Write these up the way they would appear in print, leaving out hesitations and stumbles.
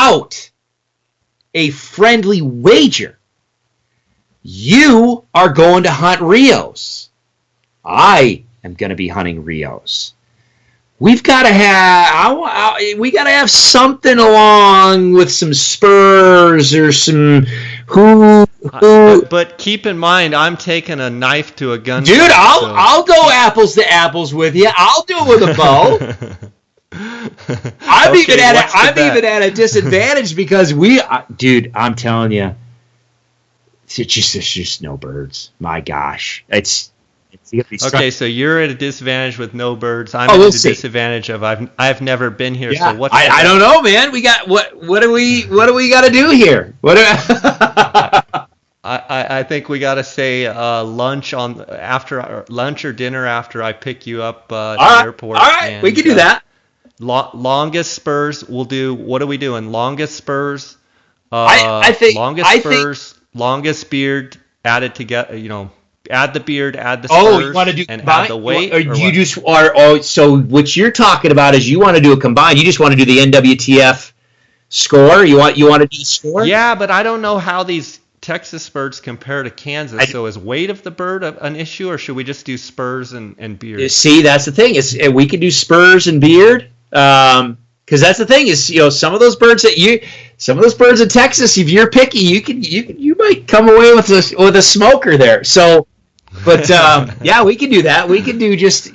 without a friendly wager, you are going to hunt Rios. I am going to be hunting Rios. We've got to have something along with some spurs or some who. But keep in mind, I'm taking a knife to a gun. Dude, I'll go apples to apples with you. I'll do it with a bow. I'm even at a disadvantage because dude, I'm telling you, it's just no birds. My gosh, it's okay. So you're at a disadvantage with no birds. I'm at a disadvantage of I've never been here. Yeah. So what? I don't know, man. We got what do we got to do here? I think we got to say lunch or dinner after I pick you up at the airport. All right, we can do that. Longest spurs. We'll do. What are we doing? Longest spurs. Longest beard added together. Add the beard, add the spurs. Oh, you want to do and combine? Add the weight. So what you're talking about is you want to do a combine. You just want to do the NWTF score. You want to do the score? Yeah, but I don't know how these Texas birds compare to Kansas. So is weight of the bird an issue, or should we just do spurs and beard? See, that's the thing. We could do spurs and beard. Because that's the thing is, some of those birds in Texas, if you're picky, you might come away with a smoker there. So, but yeah, we can do that. We can do just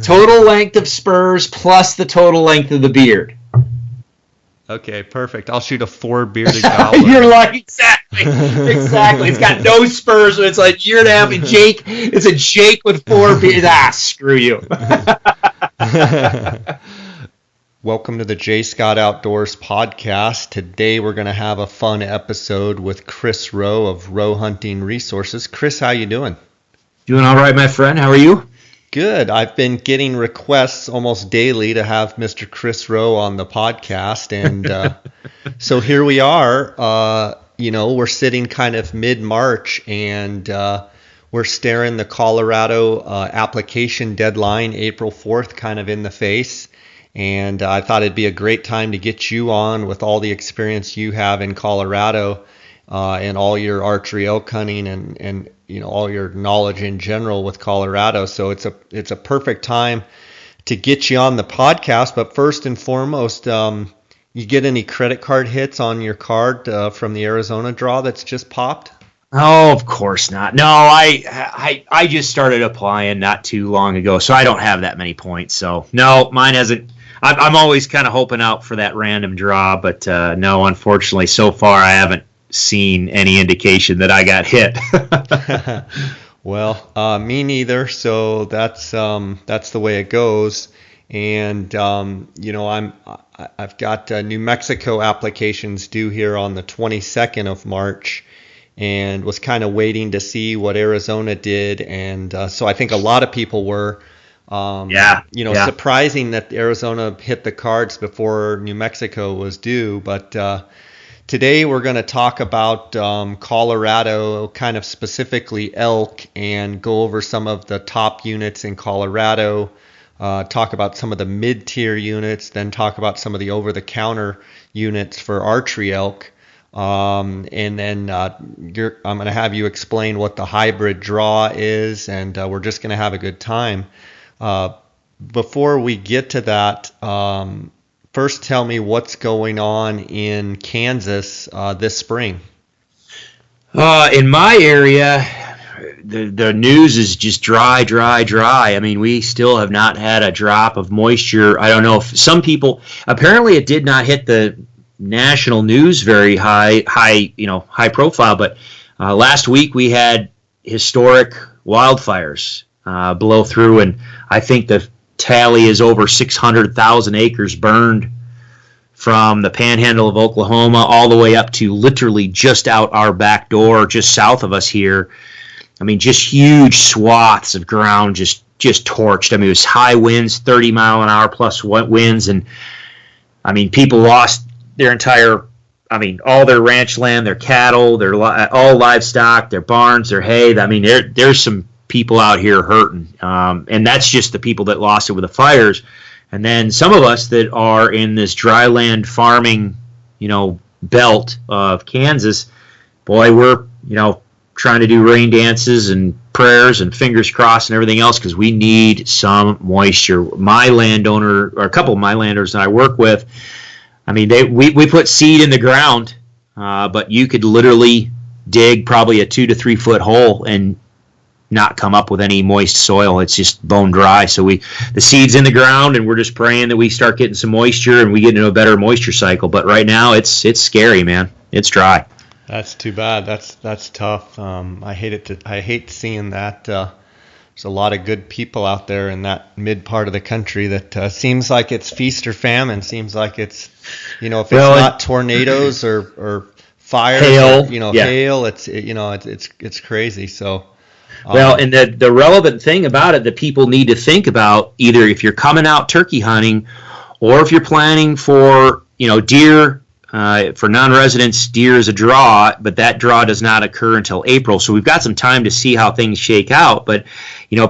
total length of spurs plus the total length of the beard. Okay, perfect. I'll shoot a 4 bearded gobbler. You're like exactly. It's got no spurs. So it's like you're gonna have a Jake. It's a Jake with 4 beards. Screw you. Welcome to the J. Scott Outdoors podcast. Today we're going to have a fun episode with Chris Rowe of Rowe Hunting Resources. Chris, how you doing? Doing all right, my friend. How are you? Good. I've been getting requests almost daily to have Mr. Chris Rowe on the podcast, and so here we are. We're sitting kind of mid-March, and we're staring the Colorado application deadline, April 4th, kind of in the face. And I thought it'd be a great time to get you on with all the experience you have in Colorado and all your archery elk hunting and all your knowledge in general with Colorado. So it's a perfect time to get you on the podcast. But first and foremost, you get any credit card hits on your card from the Arizona draw that's just popped? Oh, of course not. No, I just started applying not too long ago, so I don't have that many points. So no, mine hasn't. I'm always kind of hoping out for that random draw, but no, unfortunately, so far I haven't seen any indication that I got hit. Well, me neither. So that's the way it goes. And I've got New Mexico applications due here on the 22nd of March, and was kind of waiting to see what Arizona did, and so I think a lot of people were. Surprising that Arizona hit the cards before New Mexico was due. But today we're going to talk about Colorado, kind of specifically elk, and go over some of the top units in Colorado, talk about some of the mid-tier units, then talk about some of the over-the-counter units for archery elk. And then I'm going to have you explain what the hybrid draw is, and we're just going to have a good time. Before we get to that, first tell me what's going on in Kansas this spring. In my area, the news is just dry. I mean, we still have not had a drop of moisture. I don't know if some people, apparently it did not hit the national news very high profile, but last week we had historic wildfires blow through, and I think the tally is over 600,000 acres burned from the panhandle of Oklahoma all the way up to literally just out our back door, just south of us here. I mean, just huge swaths of ground just torched. I mean, it was high winds, 30 mile an hour plus winds, and I mean, people lost their all their ranch land, their cattle, their all livestock, their barns, their hay. I mean, there's some people out here hurting, and that's just the people that lost it with the fires. And then some of us that are in this dry land farming belt of Kansas, boy, we're, trying to do rain dances and prayers and fingers crossed and everything else because we need some moisture. My landowner, or a couple of my landowners that I work with, I mean, we put seed in the ground, but you could literally dig probably a 2 to 3 foot hole and not come up with any moist soil. It's just bone dry. So the seed's in the ground, and we're just praying that we start getting some moisture and we get into a better moisture cycle. But right now, it's scary, man. It's dry. That's too bad. That's tough. I hate seeing that. There's a lot of good people out there in that mid part of the country that seems like it's feast or famine. Seems like it's, if it's not tornadoes or fires, hail, hail. It's crazy. So. Well, and the relevant thing about it that people need to think about, either if you're coming out turkey hunting, or if you're planning for deer. For non-residents, deer is a draw, but that draw does not occur until April. So we've got some time to see how things shake out. But,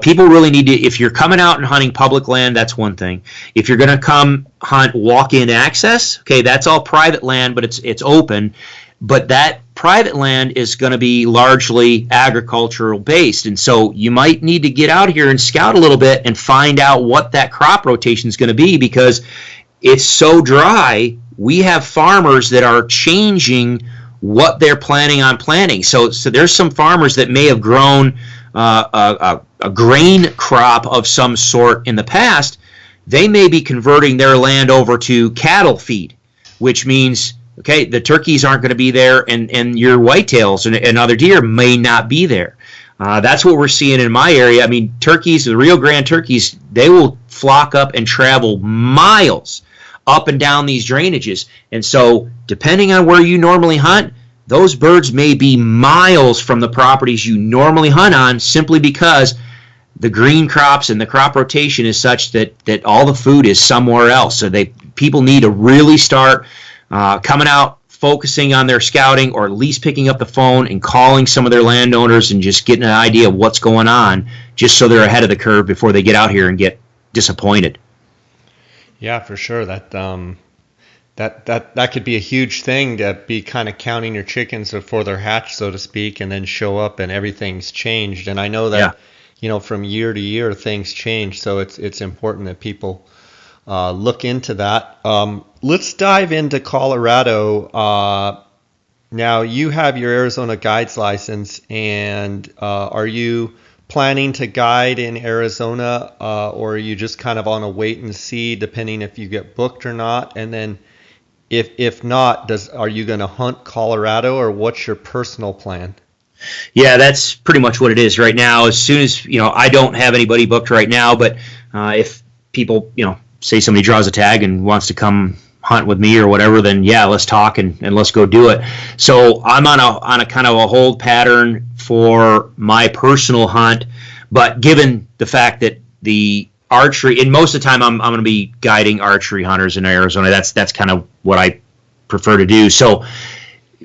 people really need to, if you're coming out and hunting public land, that's one thing. If you're going to come hunt walk-in access, okay, that's all private land, but it's open. But that private land is going to be largely agricultural based. And so you might need to get out here and scout a little bit and find out what that crop rotation is going to be, because it's so dry. We have farmers that are changing what they're planning on planting. So there's some farmers that may have grown a grain crop of some sort in the past. They may be converting their land over to cattle feed, which means, okay, the turkeys aren't going to be there, and your whitetails and other deer may not be there. That's what we're seeing in my area. I mean, turkeys, the Rio Grande turkeys, they will flock up and travel miles up and down these drainages. And so depending on where you normally hunt, those birds may be miles from the properties you normally hunt on, simply because the green crops and the crop rotation is such that all the food is somewhere else. So people need to really start coming out, focusing on their scouting, or at least picking up the phone and calling some of their landowners and just getting an idea of what's going on, just so they're ahead of the curve before they get out here and get disappointed. Yeah, for sure. That could be a huge thing, to be kind of counting your chickens before they're hatched, so to speak, and then show up and everything's changed. And I know that, from year to year things change, so it's important that people look into that. Let's dive into Colorado. Now, you have your Arizona guides license, and are you planning to guide in Arizona, or are you just kind of on a wait and see, depending if you get booked or not? And then if not, are you going to hunt Colorado, or what's your personal plan? Yeah, that's pretty much what it is right now. As soon as, I don't have anybody booked right now, but if people, say somebody draws a tag and wants to come hunt with me or whatever, then yeah, let's talk and let's go do it. So I'm on a kind of a hold pattern for my personal hunt, but given the fact that the archery, and most of the time I'm going to be guiding archery hunters in Arizona, that's kind of what I prefer to do. So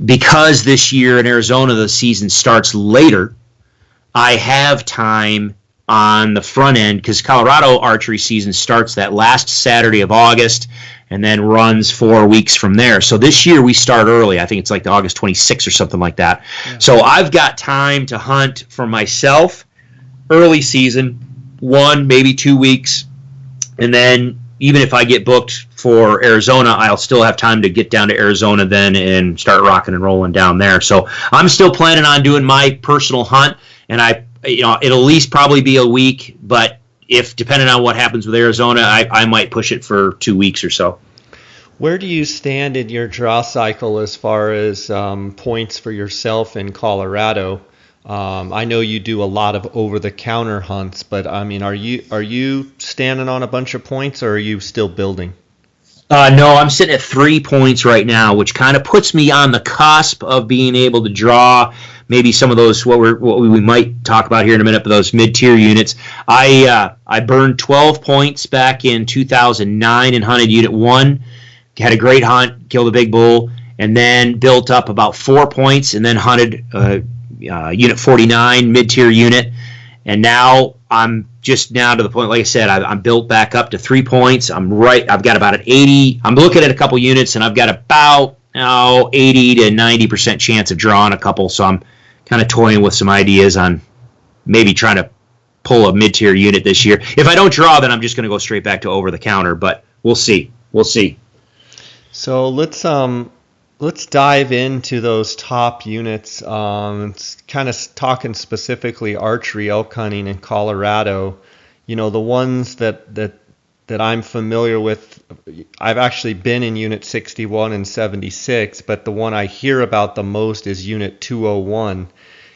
because this year in Arizona the season starts later, I have time on the front end, because Colorado archery season starts that last Saturday of August and then runs 4 weeks from there. So this year we start early. I think it's like the August 26th or something like that. Yeah. So I've got time to hunt for myself early season, 1, maybe 2 weeks. And then even if I get booked for Arizona, I'll still have time to get down to Arizona then and start rocking and rolling down there. So I'm still planning on doing my personal hunt, and it'll at least probably be a week, but if depending on what happens with Arizona, I might push it for 2 weeks or so. Where do you stand in your draw cycle as far as points for yourself in Colorado? I know you do a lot of over-the-counter hunts, but I mean, are you standing on a bunch of points, or are you still building? No, I'm sitting at 3 points right now, which kind of puts me on the cusp of being able to draw maybe some of those what we might talk about here in a minute, but those mid-tier units. I burned 12 points back in 2009 and hunted Unit 1. Had a great hunt, killed a big bull, and then built up about 4 points, and then hunted Unit 49, mid-tier unit. And now I'm just now to the point, like I said, I'm built back up to 3 points. I've got about an 80. I'm looking at a couple units, and I've got about 80 to 90% chance of drawing a couple. So I'm kind of toying with some ideas on maybe trying to pull a mid-tier unit this year. If I don't draw, then I'm just going to go straight back to over the counter. But we'll see. We'll see. So let's dive into those top units. It's kind of talking specifically archery elk hunting in Colorado. You know, the ones that I'm familiar with, I've actually been in Unit 61 and 76, but the one I hear about the most is Unit 201.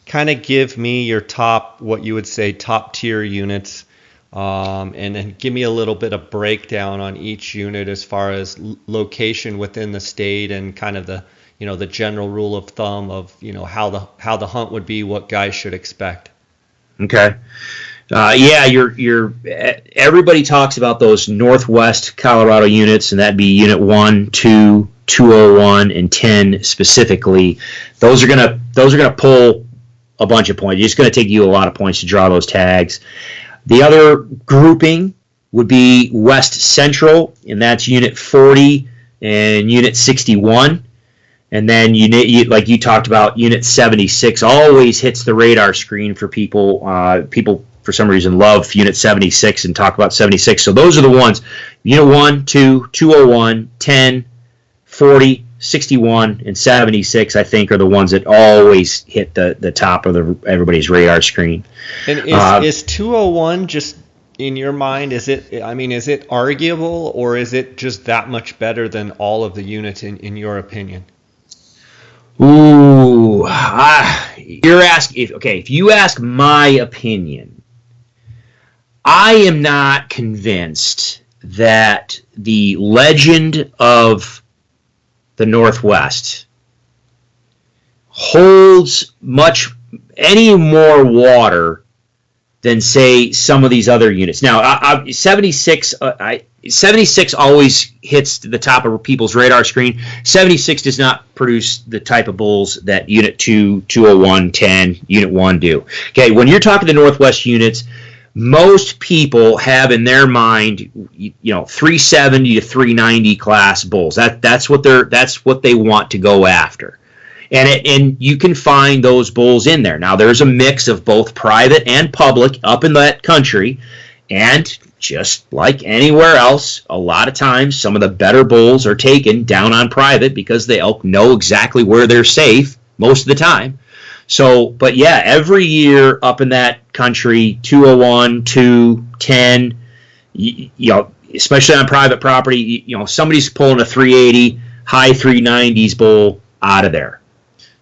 Kind of give me your top, what you would say, top tier units, and then give me a little bit of breakdown on each unit as far as location within the state and kind of the, you know, the general rule of thumb of, you know, how the hunt would be, what guys should expect. Okay. Yeah, you're everybody talks about those Northwest Colorado units, and that'd be Unit 1, 2, 201, and 10 specifically. Those are gonna pull a bunch of points. It's gonna take you a lot of points to draw those tags. The other grouping would be West Central, and that's Unit 40 and Unit 61. And then like you talked about, Unit 76 always hits the radar screen for people. People for some reason love Unit 76 and talk about 76. So those are the ones. Unit 1, 2, 201, 10, 40, 61, and 76, I think, are the ones that always hit the top of everybody's radar screen. And is 201 just, in your mind, is it arguable, or is it just that much better than all of the units in your opinion? Ooh, you're asking. If you ask my opinion, I am not convinced that the legend of the Northwest holds any more water than, say, some of these other units. Now, 76 always hits the top of people's radar screen. 76 does not produce the type of bulls that Unit 2, 201, 10, Unit 1 do. Okay, when you're talking to Northwest units, most people have in their mind, 370 to 390 class bulls. That's what they want to go after. And you can find those bulls in there. Now, there's a mix of both private and public up in that country, and just like anywhere else, a lot of times some of the better bulls are taken down on private because the elk know exactly where they're safe most of the time. So, but yeah, every year up in that country, 201, 2, 10, especially on private property, somebody's pulling a 380, high 390s bull out of there.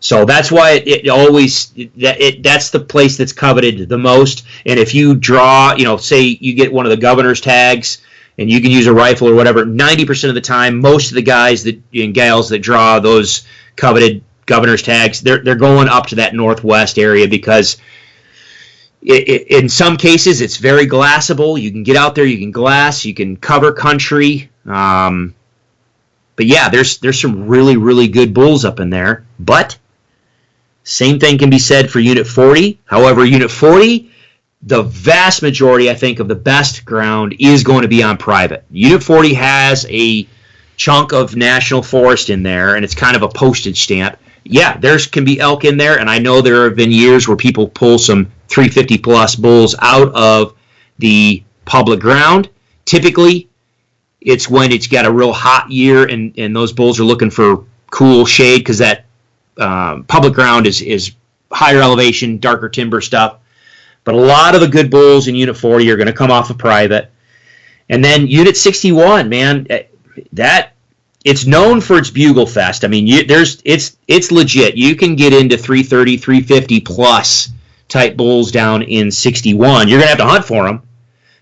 So that's why that's the place that's coveted the most. And if you draw, say you get one of the governor's tags and you can use a rifle or whatever, 90% of the time, most of the guys and gals that draw those coveted governor's tags, they're going up to that Northwest area because in some cases it's very glassable. You can get out there, you can glass, you can cover country. But yeah, there's some really, really good bulls up in there. But same thing can be said for Unit 40. However, Unit 40, the vast majority, I think, of the best ground is going to be on private. Unit 40 has a chunk of national forest in there, and it's kind of a postage stamp. Yeah, there can be elk in there, and I know there have been years where people pull some 350-plus bulls out of the public ground. Typically, it's when it's got a real hot year, and those bulls are looking for cool shade because that public ground is higher elevation, darker timber stuff. But a lot of the good bulls in Unit 40 are going to come off of private. And then Unit 61, man, that it's known for its bugle fest. I mean, it's legit. You can get into 330, 350 plus type bulls down in 61. You're going to have to hunt for them.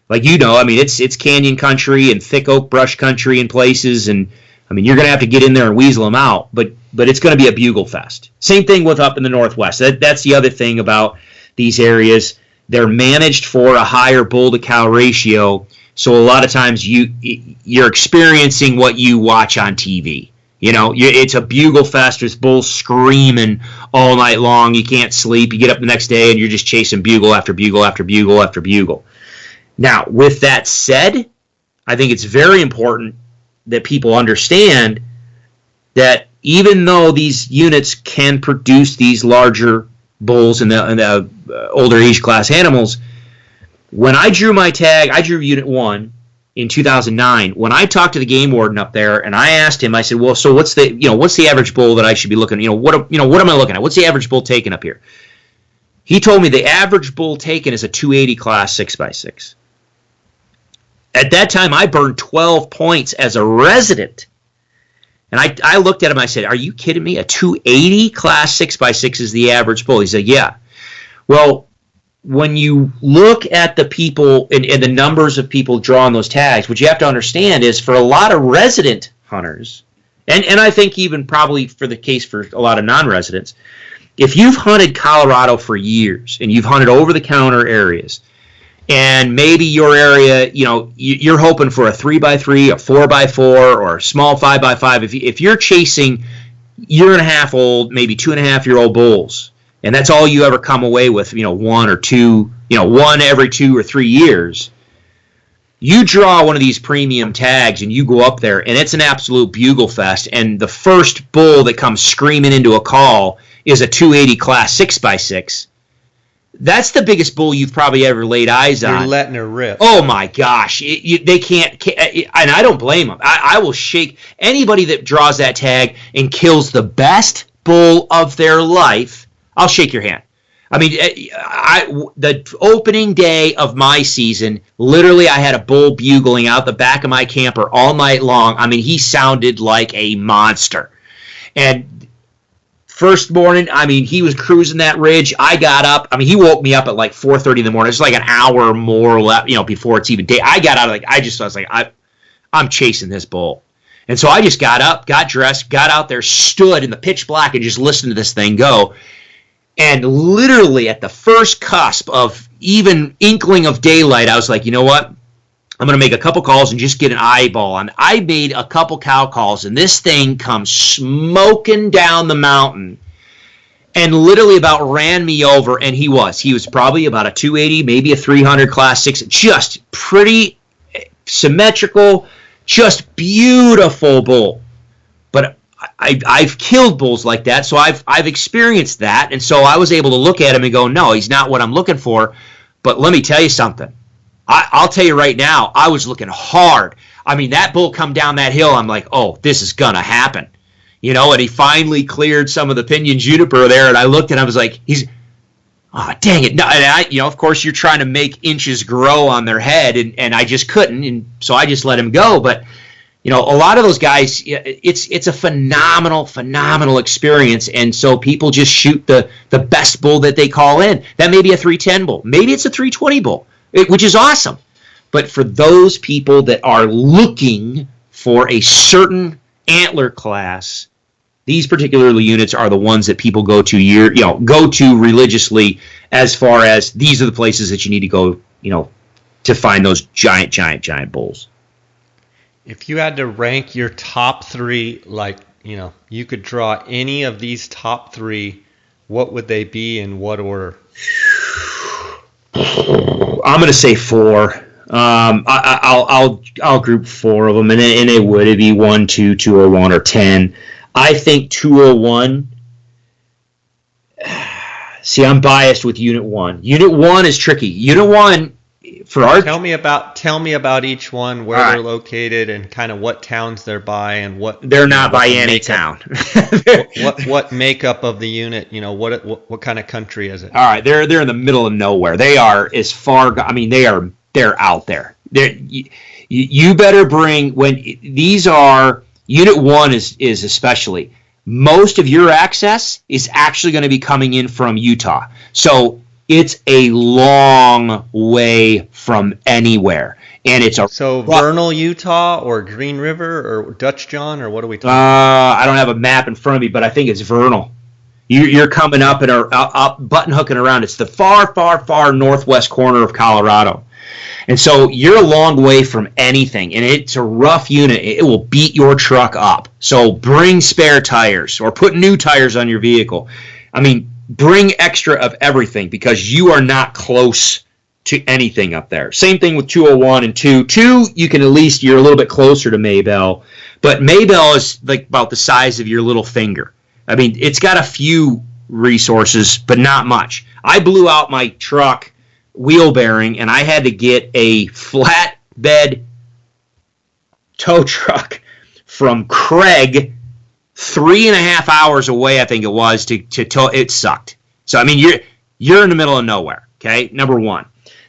Like, I mean, it's canyon country and thick oak brush country in places, and I mean, you're going to have to get in there and weasel them out, but it's going to be a bugle fest. Same thing with up in the Northwest. That's the other thing about these areas. They're managed for a higher bull-to-cow ratio, so a lot of times you're experiencing what you watch on TV. It's a bugle fest. There's bulls screaming all night long. You can't sleep. You get up the next day, and you're just chasing bugle after bugle after bugle after bugle. Now, with that said, I think it's very important that people understand that, even though these units can produce these larger bulls and the older age class animals, when I drew my tag, I drew Unit 1 in 2009. When I talked to the game warden up there and I asked him, I said, well, so what's the average bull that I should be looking at? What am I looking at? What's the average bull taken up here? He told me the average bull taken is a 280 class 6x6. At that time, I burned 12 points as a resident. And I looked at him, I said, are you kidding me? A 280 class 6x6 is the average bull. He said, yeah. Well, when you look at the people and the numbers of people drawing those tags, what you have to understand is for a lot of resident hunters, and I think even probably for the case for a lot of non-residents, if you've hunted Colorado for years and you've hunted over-the-counter areas, and maybe your area, you're hoping for a 3x3, a 4x4, or a small 5x5. If you're chasing year-and-a-half-old, maybe 2.5-year-old bulls, and that's all you ever come away with, one or two, one every 2 or 3 years, you draw one of these premium tags and you go up there, and it's an absolute bugle fest, and the first bull that comes screaming into a call is a 280 class 6x6. That's the biggest bull you've probably ever laid eyes on. You're letting her rip. Oh, my gosh. They can't, and I don't blame them. I will shake anybody that draws that tag and kills the best bull of their life. I'll shake your hand. I mean, the opening day of my season, literally I had a bull bugling out the back of my camper all night long. I mean, he sounded like a monster. And first morning, I mean, he was cruising that ridge. I got up. I mean, he woke me up at like 4:30 in the morning. It's like an hour more left, before it's even day. I got out I was like, I'm chasing this bull. And so I just got up, got dressed, got out there, stood in the pitch black and just listened to this thing go. And literally at the first cusp of even inkling of daylight, I was like, you know what? I'm going to make a couple calls and just get an eyeball on. I made a couple cow calls, and this thing comes smoking down the mountain and literally about ran me over, and he was probably about a 280, maybe a 300 class 6, just pretty symmetrical, just beautiful bull. But I've killed bulls like that, so I've experienced that, and so I was able to look at him and go, no, he's not what I'm looking for. But let me tell you something. I'll tell you right now, I was looking hard. I mean, that bull come down that hill, I'm like, oh, this is going to happen. And he finally cleared some of the pinyon juniper there, and I looked and I was like, oh, dang it. No, and of course, you're trying to make inches grow on their head, and I just couldn't, and so I just let him go. But, a lot of those guys, it's a phenomenal experience, and so people just shoot the best bull that they call in. That may be a 310 bull. Maybe it's a 320 bull. Which is awesome. But for those people that are looking for a certain antler class, these particular units are the ones that people go to religiously, as far as these are the places that you need to go, to find those giant bulls. If you had to rank your top 3, you could draw any of these top 3, what would they be in what order? I'm going to say 4. I'll group 4 of them, and it would be 1, 2, 201, or 10. I think 201. See, I'm biased with Unit 1. Unit 1 is tricky. Unit 1 for our tell me about each one, where they're located, and kind of what towns they're by, and what they're not by any town. what makeup of the unit? What kind of country is it? All right, they're in the middle of nowhere. They are as far. I mean, they're out there. You better bring when these are Unit 1 is especially. Most of your access is actually going to be coming in from Utah, so it's a long way from anywhere, and it's Vernal, Utah, or Green River, or Dutch John, or what are we talking? I don't have a map in front of me, but I think it's Vernal. You're coming up and up button hooking around. It's the far northwest corner of Colorado, and so you're a long way from anything, and it's a rough unit. It will beat your truck up. So bring spare tires or put new tires on your vehicle. I mean, bring extra of everything because you are not close to anything up there. Same thing with 201 and 2. 2, you're a little bit closer to Maybell, But Maybell is like about the size of your little finger. I mean, it's got a few resources, but not much. I blew out my truck wheel bearing, and I had to get a flatbed tow truck from Craig 3.5 hours away, I think it was, to tow. It sucked. So, I mean, you're in the middle of nowhere, okay, number one.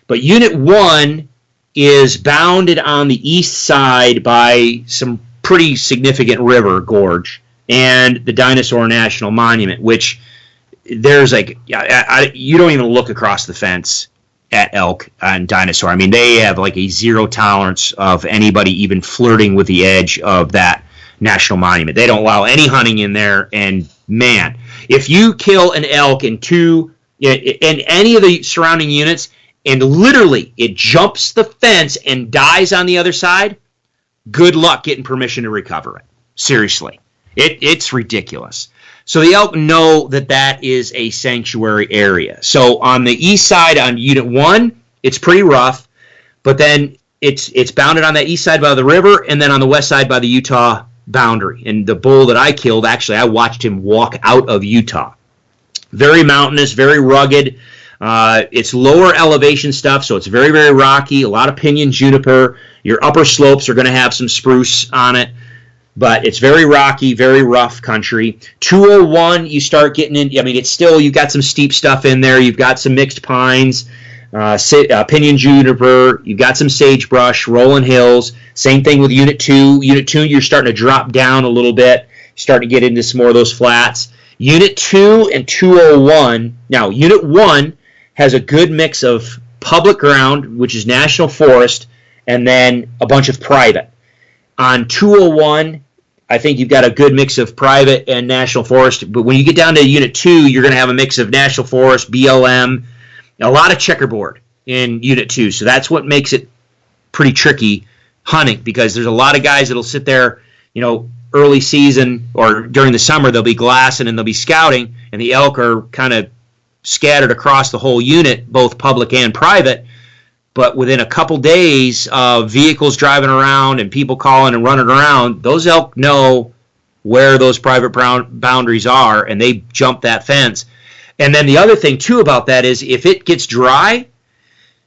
But Unit 1 is bounded on the east side by some pretty significant river gorge and the Dinosaur National Monument, which there's like, you don't even look across the fence at elk and dinosaur. I mean, they have like a zero tolerance of anybody even flirting with the edge of that national monument. They don't allow any hunting in there, and man, if you kill an elk in any of the surrounding units, and literally it jumps the fence and dies on the other side, good luck getting permission to recover it. Seriously. It's ridiculous. So the elk know that that is a sanctuary area. So on the east side, on Unit 1, it's pretty rough, but then it's bounded on that east side by the river, and then on the west side by the Utah boundary. And the bull that I killed, actually, I watched him walk out of Utah. Very mountainous, very rugged. It's lower elevation stuff, so it's very, very rocky, a lot of pinyon juniper. Your upper slopes are going to have some spruce on it, but it's very rocky, very rough country. 201, you start getting in, I mean, it's still, you've got some steep stuff in there. You've got some mixed pines, pinyon juniper. You've got some sagebrush, rolling hills. Same thing with Unit 2. Unit 2, you're starting to drop down a little bit. You're starting to get into some more of those flats. Unit 2 and 201, now Unit 1 has a good mix of public ground, which is national forest, and then a bunch of private. On 201, I think you've got a good mix of private and national forest, but when you get down to Unit 2, you're going to have a mix of national forest, BLM, a lot of checkerboard in Unit 2, so that's what makes it pretty tricky hunting, because there's a lot of guys that'll sit there, early season or during the summer, they'll be glassing and they'll be scouting, and the elk are kind of scattered across the whole unit, both public and private. But within a couple days of vehicles driving around and people calling and running around, those elk know where those private boundaries are, and they jump that fence. And then the other thing, too, about that is if it gets dry,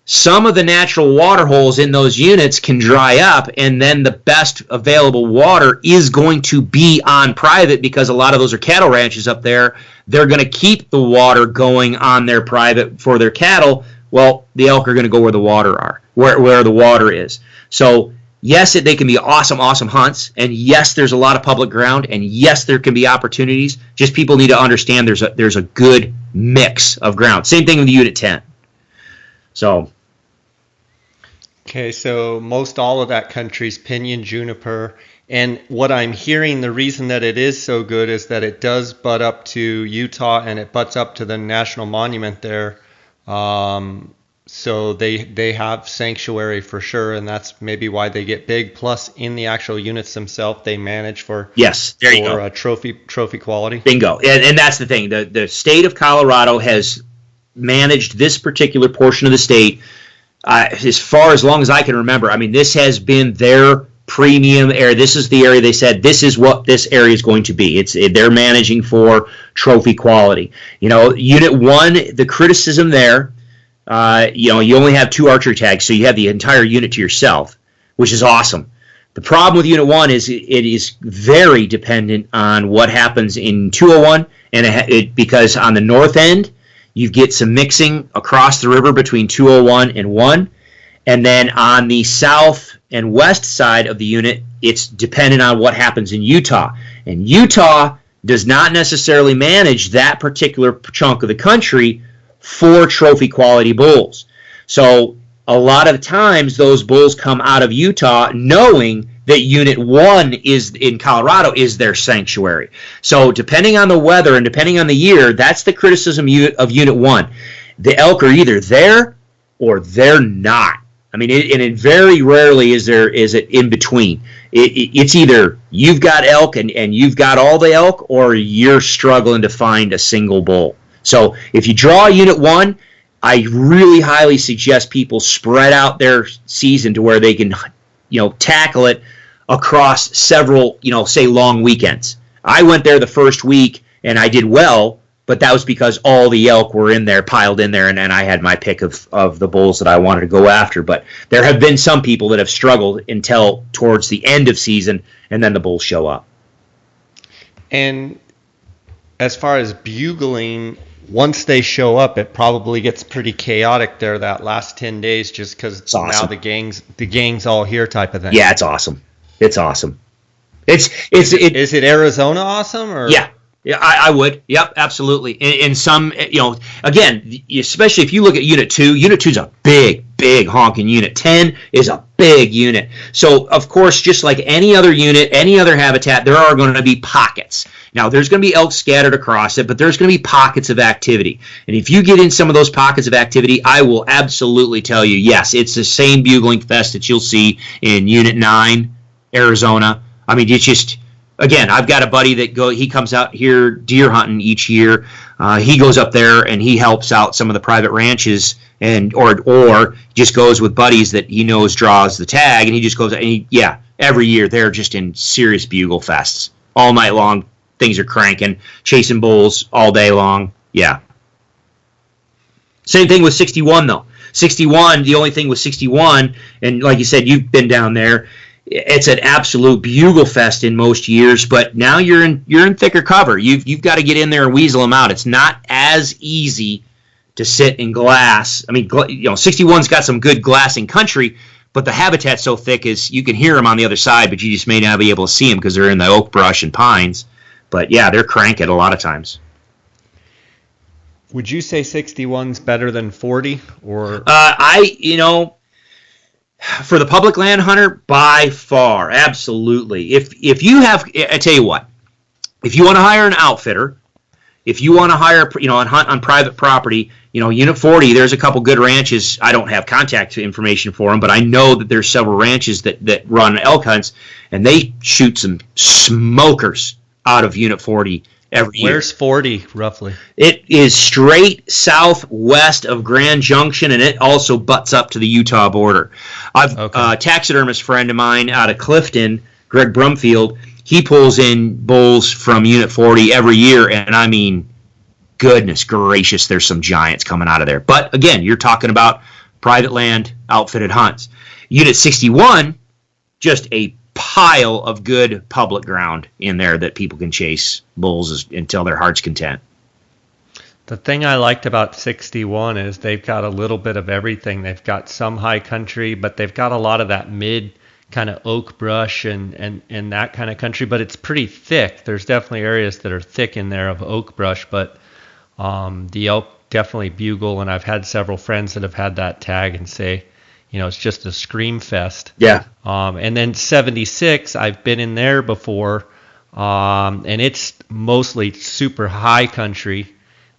some of the natural water holes in those units can dry up, and then the best available water is going to be on private, because a lot of those are cattle ranches up there. They're going to keep the water going on their private for their cattle. Well, the elk are going to go where the water where the water is. So yes, they can be awesome, awesome hunts, and yes, there's a lot of public ground, and yes, there can be opportunities. Just people need to understand there's a good mix of ground. Same thing with Unit 10. So. Okay, so most all of that country's pinyon juniper, and what I'm hearing, the reason that it is so good is that it does butt up to Utah, and it butts up to the national monument there. So they have sanctuary for sure, and that's maybe why they get big. Plus, in the actual units themselves, they manage for trophy quality. Bingo, and that's the thing. The state of Colorado has managed this particular portion of the state as long as I can remember. I mean, this has been their premium area. This is the area they said this is what this area is going to be. They're managing for trophy quality. Unit 1, the criticism there, you only have 2 archery tags, so you have the entire unit to yourself, which is awesome. The problem with Unit 1 is it is very dependent on what happens in 201, and because on the north end, you get some mixing across the river between 201 and 1, and then on the south and west side of the unit, it's dependent on what happens in Utah. And Utah does not necessarily manage that particular chunk of the country for trophy quality bulls. So a lot of times those bulls come out of Utah knowing that Unit 1 is in Colorado is their sanctuary. So depending on the weather and depending on the year, that's the criticism of Unit 1. The elk are either there or they're not. I mean, it very rarely is it in between. It's either you've got elk and you've got all the elk, or you're struggling to find a single bull. So if you draw Unit 1, I really highly suggest people spread out their season to where they can, tackle it across several, say long weekends. I went there the first week and I did well, but that was because all the elk were in there, piled in there, and I had my pick of the bulls that I wanted to go after. But there have been some people that have struggled until towards the end of season, and then the bulls show up. And as far as bugling, once they show up, it probably gets pretty chaotic there that last 10 days just because awesome. Now the gang's all here type of thing. Yeah, it's awesome. It's awesome. Is it Arizona awesome? Or? Yeah, I would. Yep, absolutely. In some, again, especially if you look at Unit 2, Unit 2 is a big honking unit. 10 is a big unit. So, of course, just like any other unit, any other habitat, there are going to be pockets. Now, there's going to be elk scattered across it, but there's going to be pockets of activity. And if you get in some of those pockets of activity, I will absolutely tell you, yes, it's the same bugling fest that you'll see in Unit 9, Arizona. I mean, it's just... Again, I've got a buddy he comes out here deer hunting each year. He goes up there and he helps out some of the private ranches or just goes with buddies that he knows draws the tag, and he just goes, every year they're just in serious bugle fests. All night long, things are cranking, chasing bulls all day long. Yeah. Same thing with 61 though. 61, the only thing with 61, and like you said, you've been down there, it's an absolute bugle fest in most years, but now you're in thicker cover. You've got to get in there and weasel them out. It's not as easy to sit in glass. I mean, 61's got some good glassing country, but the habitat's so thick is you can hear them on the other side, but you just may not be able to see them because they're in the oak brush and pines. But yeah, they're cranking a lot of times. Would you say 61's better than 40? Or for the public land hunter, by far, absolutely. If you have, I tell you what, if you want to hire an outfitter, if you want to hire, and hunt on private property, Unit 40, there's a couple good ranches. I don't have contact information for them, but I know that there's several ranches that run elk hunts, and they shoot some smokers out of Unit 40 every year. Where's 40 roughly? It is straight southwest of Grand Junction, and it also butts up to the Utah border. A taxidermist friend of mine out of Clifton, Greg Brumfield, he pulls in bulls from Unit 40 every year, and I mean, goodness gracious, there's some giants coming out of there. But again, you're talking about private land, outfitted hunts. Unit 61, just a pile of good public ground in there that people can chase bulls until their heart's content. The thing I liked about 61 is they've got a little bit of everything. They've got some high country, but they've got a lot of that mid kind of oak brush and that kind of country, but it's pretty thick. There's definitely areas that are thick in there of oak brush, but the elk definitely bugle, and I've had several friends that have had that tag and say, it's just a scream fest. Yeah. And then 76, I've been in there before, and it's mostly super high country,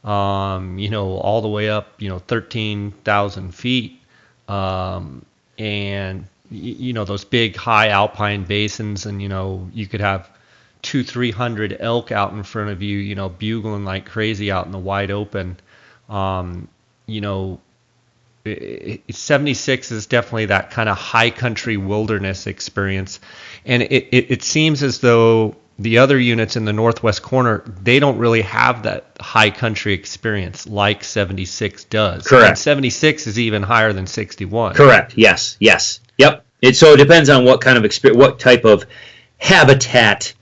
all the way up, 13,000 feet, and those big high alpine basins, and you could have 200-300 elk out in front of you, bugling like crazy out in the wide open. 76 is definitely that kind of high country wilderness experience, and it seems as though the other units in the northwest corner, they don't really have that high country experience like 76 does. Correct. And 76 is even higher than 61. Correct. Yes. Yep. So it depends on what kind of experience, what type of habitat,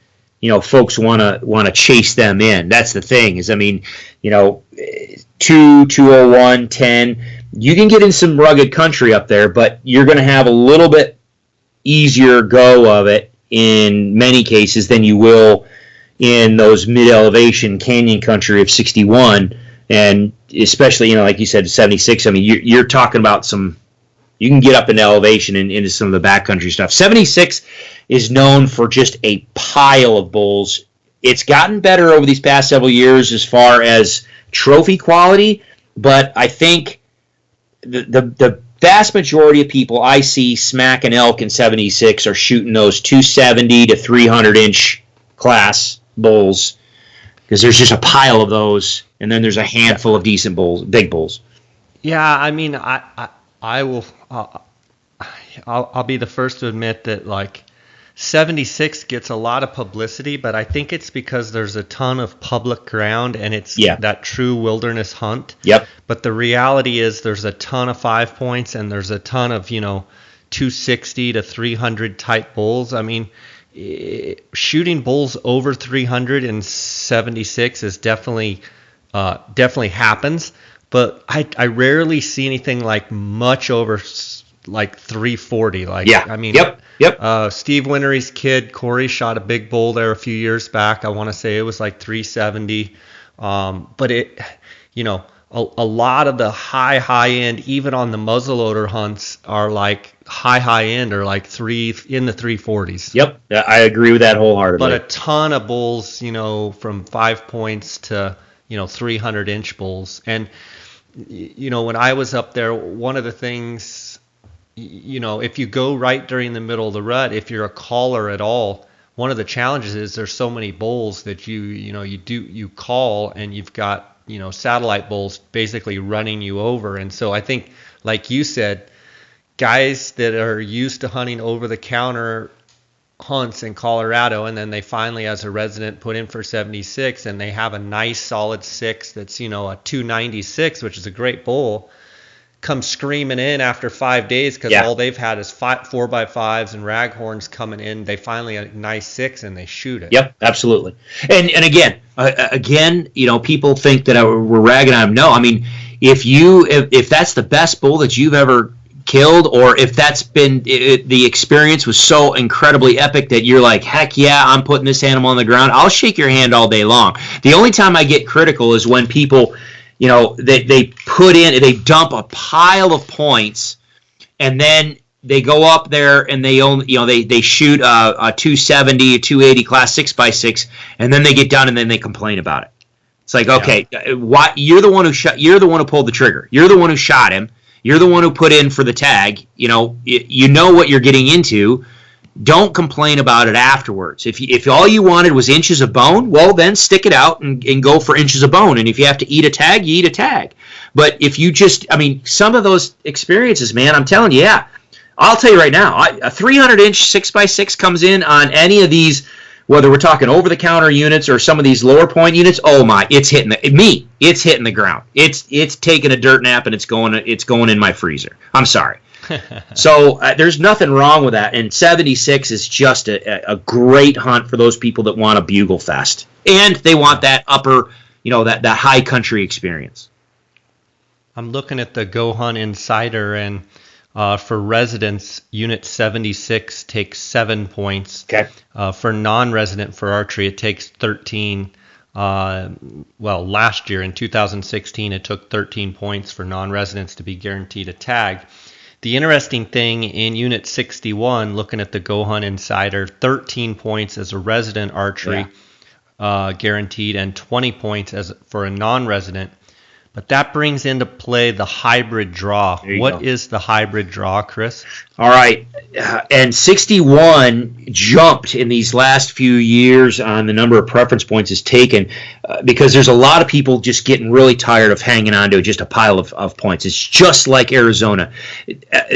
folks want to chase them in. That's the thing. 2, 201, 10. You can get in some rugged country up there, but you're going to have a little bit easier go of it in many cases than you will in those mid-elevation canyon country of 61, and especially, like you said, 76. I mean, you're talking about you can get up in elevation and into some of the backcountry stuff. 76 is known for just a pile of bulls. It's gotten better over these past several years as far as trophy quality, but I think the vast majority of people I see smacking elk in 76 are shooting those 270 to 300 inch class bulls, because there's just a pile of those, and then there's a handful of decent bulls, big bulls. Yeah, I mean, I will. I'll be the first to admit that, like, 76 gets a lot of publicity, but I think it's because there's a ton of public ground and it's that true wilderness hunt. Yep. But the reality is there's a ton of 5 points and there's a ton of, 260 to 300 type bulls. I mean, shooting bulls over 376 is definitely happens, but I rarely see anything like much over like 340. Steve Wintery's kid Corey shot a big bull there a few years back. I want to say it was like 370. But it, a lot of the high end, even on the muzzleloader hunts, are like high end or like in the 340s. Yep, I agree with that wholeheartedly. But a ton of bulls, from 5 points to 300-inch bulls. And when I was up there, one of the things, if you go right during the middle of the rut, if you're a caller at all, one of the challenges is there's so many bulls that you call and you've got satellite bulls basically running you over. And so I think, like you said, guys that are used to hunting over the counter hunts in Colorado, and then they finally, as a resident, put in for 76, and they have a nice solid 6 that's a 296, which is a great bull, come screaming in after 5 days because all they've had is 4x5s and raghorns coming in. They finally a nice 6 and they shoot it. Yep, absolutely. And again, people think that we're ragging on them. No, I mean, if that's the best bull that you've ever killed, or if that's been the experience was so incredibly epic that you're like, heck yeah, I'm putting this animal on the ground, I'll shake your hand all day long. The only time I get critical is when people, they dump a pile of points, and then they go up there and they only, they shoot a 270, a 280 class 6x6, and then they get done and then they complain about it. It's like, okay, why you're the one who pulled the trigger. You're the one who shot him. You're the one who put in for the tag. You know what you're getting into. Don't complain about it afterwards. If all you wanted was inches of bone, well, then stick it out and go for inches of bone. And if you have to eat a tag, you eat a tag. But if you some of those experiences, man, I'm telling you, I'll tell you right now, a 300-inch 6x6 comes in on any of these, whether we're talking over-the-counter units or some of these lower point units, oh my, it's hitting the ground. It's taking a dirt nap and it's going in my freezer. I'm sorry. So there's nothing wrong with that. And 76 is just a great hunt for those people that want a bugle fest. And they want that upper, that high country experience. I'm looking at the Go Hunt Insider, and for residents, Unit 76 takes 7 points. Okay. For non-resident for archery, it takes 13. Last year in 2016, it took 13 points for non-residents to be guaranteed a tag. The interesting thing in Unit 61, looking at the Go Hunt Insider, 13 points as a resident archery guaranteed, and 20 points for a non-resident. But that brings into play the hybrid draw. What is the hybrid draw, Chris? All right. And 61 jumped in these last few years on the number of preference points is taken because there's a lot of people just getting really tired of hanging on to just a pile of points. It's just like Arizona.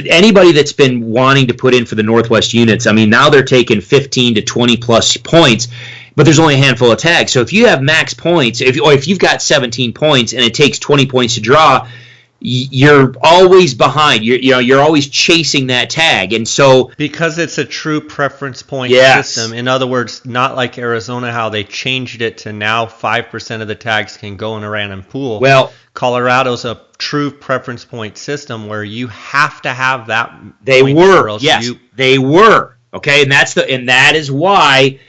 Anybody that's been wanting to put in for the Northwest units, now they're taking 15 to 20 plus points. But there's only a handful of tags. So if you have max points, if you've got 17 points and it takes 20 points to draw, you're always behind. You're always chasing that tag. And so because it's a true preference point system. In other words, not like Arizona, how they changed it to now 5% of the tags can go in a random pool. Well, Colorado's a true preference point system where you have to have that. They were. Okay, and that is why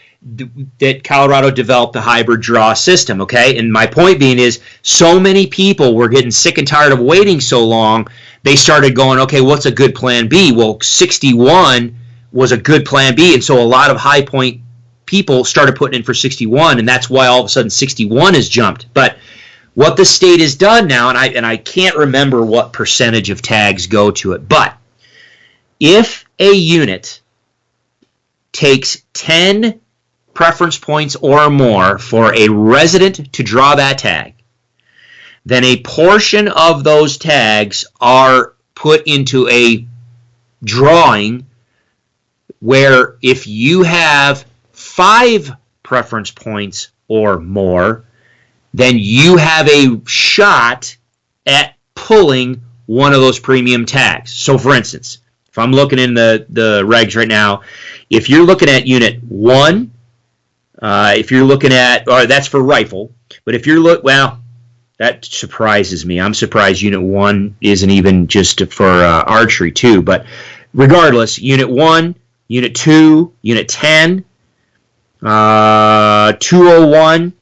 that Colorado developed the hybrid draw system, okay? And my point being is so many people were getting sick and tired of waiting so long, they started going, okay, what's a good plan B? Well, 61 was a good plan B, and so a lot of high point people started putting in for 61, and that's why all of a sudden 61 has jumped. But what the state has done now, and I can't remember what percentage of tags go to it, but if a unit takes 10 preference points or more for a resident to draw that tag, then a portion of those tags are put into a drawing where if you have 5 preference points or more, then you have a shot at pulling one of those premium tags. So for instance, if I'm looking in the regs right now, if you're looking at unit 1, if you're looking at, or that's for rifle, but if you're well, that surprises me. I'm surprised unit 1 isn't even just for archery too, but regardless, unit 1, unit 2, unit 10, 201,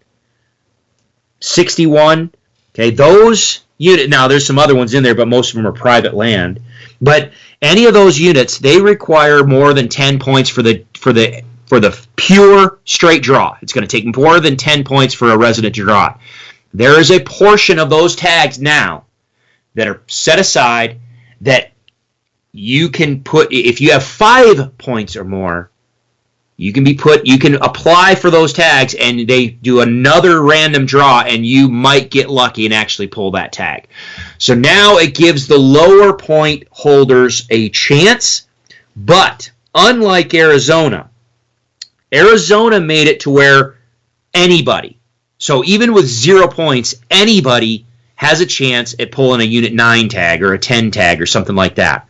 61, okay, those unit. Now there's some other ones in there, but most of them are private land. But any of those units, they require more than 10 points for the pure straight draw. It's going to take more than 10 points for a resident to draw it. There is a portion of those tags now that are set aside that you can put, if you have 5 points or more, you can apply for those tags, and they do another random draw, and you might get lucky and actually pull that tag. So now it gives the lower point holders a chance, but unlike Arizona made it to where anybody, so even with 0 points, anybody has a chance at pulling a unit 9 tag or a 10 tag or something like that.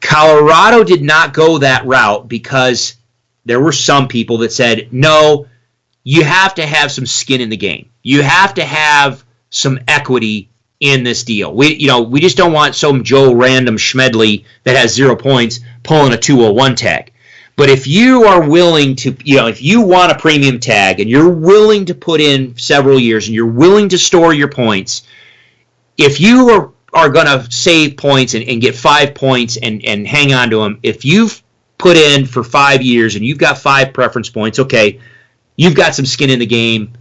Colorado did not go that route because there were some people that said, no, you have to have some skin in the game. You have to have some equity in this deal. We just don't want some Joe random Schmedley that has 0 points pulling a 201 tag. But if you are willing to, if you want a premium tag and you're willing to put in several years and you're willing to store your points, if you are going to save points and get 5 points and hang on to them, if you've put in for 5 years and you've got 5 preference points, okay, you've got some skin in the game,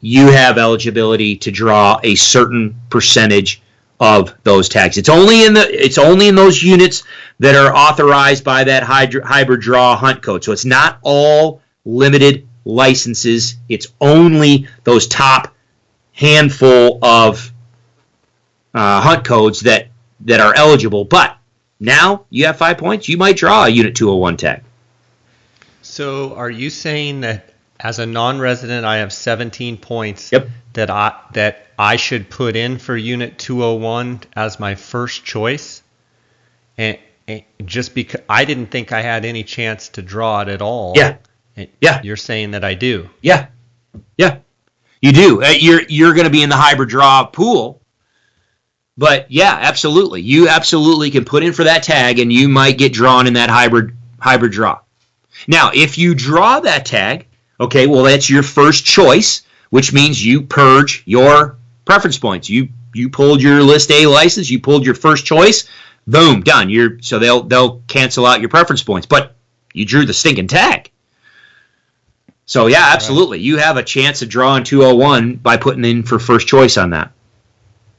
you have eligibility to draw a certain percentage of those tags. It's only in those units that are authorized by that hybrid draw hunt code. So it's not all limited licenses. It's only those top handful of hunt codes that are eligible. But now you have 5 points, you might draw a unit 201 tag. So are you saying that as a non-resident I have 17 points that I should put in for unit 201 as my first choice? And just because I didn't think I had any chance to draw it at all. Yeah. You're saying that I do. Yeah. You do. You're going to be in the hybrid draw pool. But yeah, absolutely. You absolutely can put in for that tag and you might get drawn in that hybrid draw. Now, if you draw that tag, okay, well, that's your first choice, which means you purge your preference points. You pulled your List A license, you pulled your first choice, boom, done. So they'll cancel out your preference points, but you drew the stinking tag. So yeah, absolutely. Right. You have a chance of drawing 201 by putting in for first choice on that.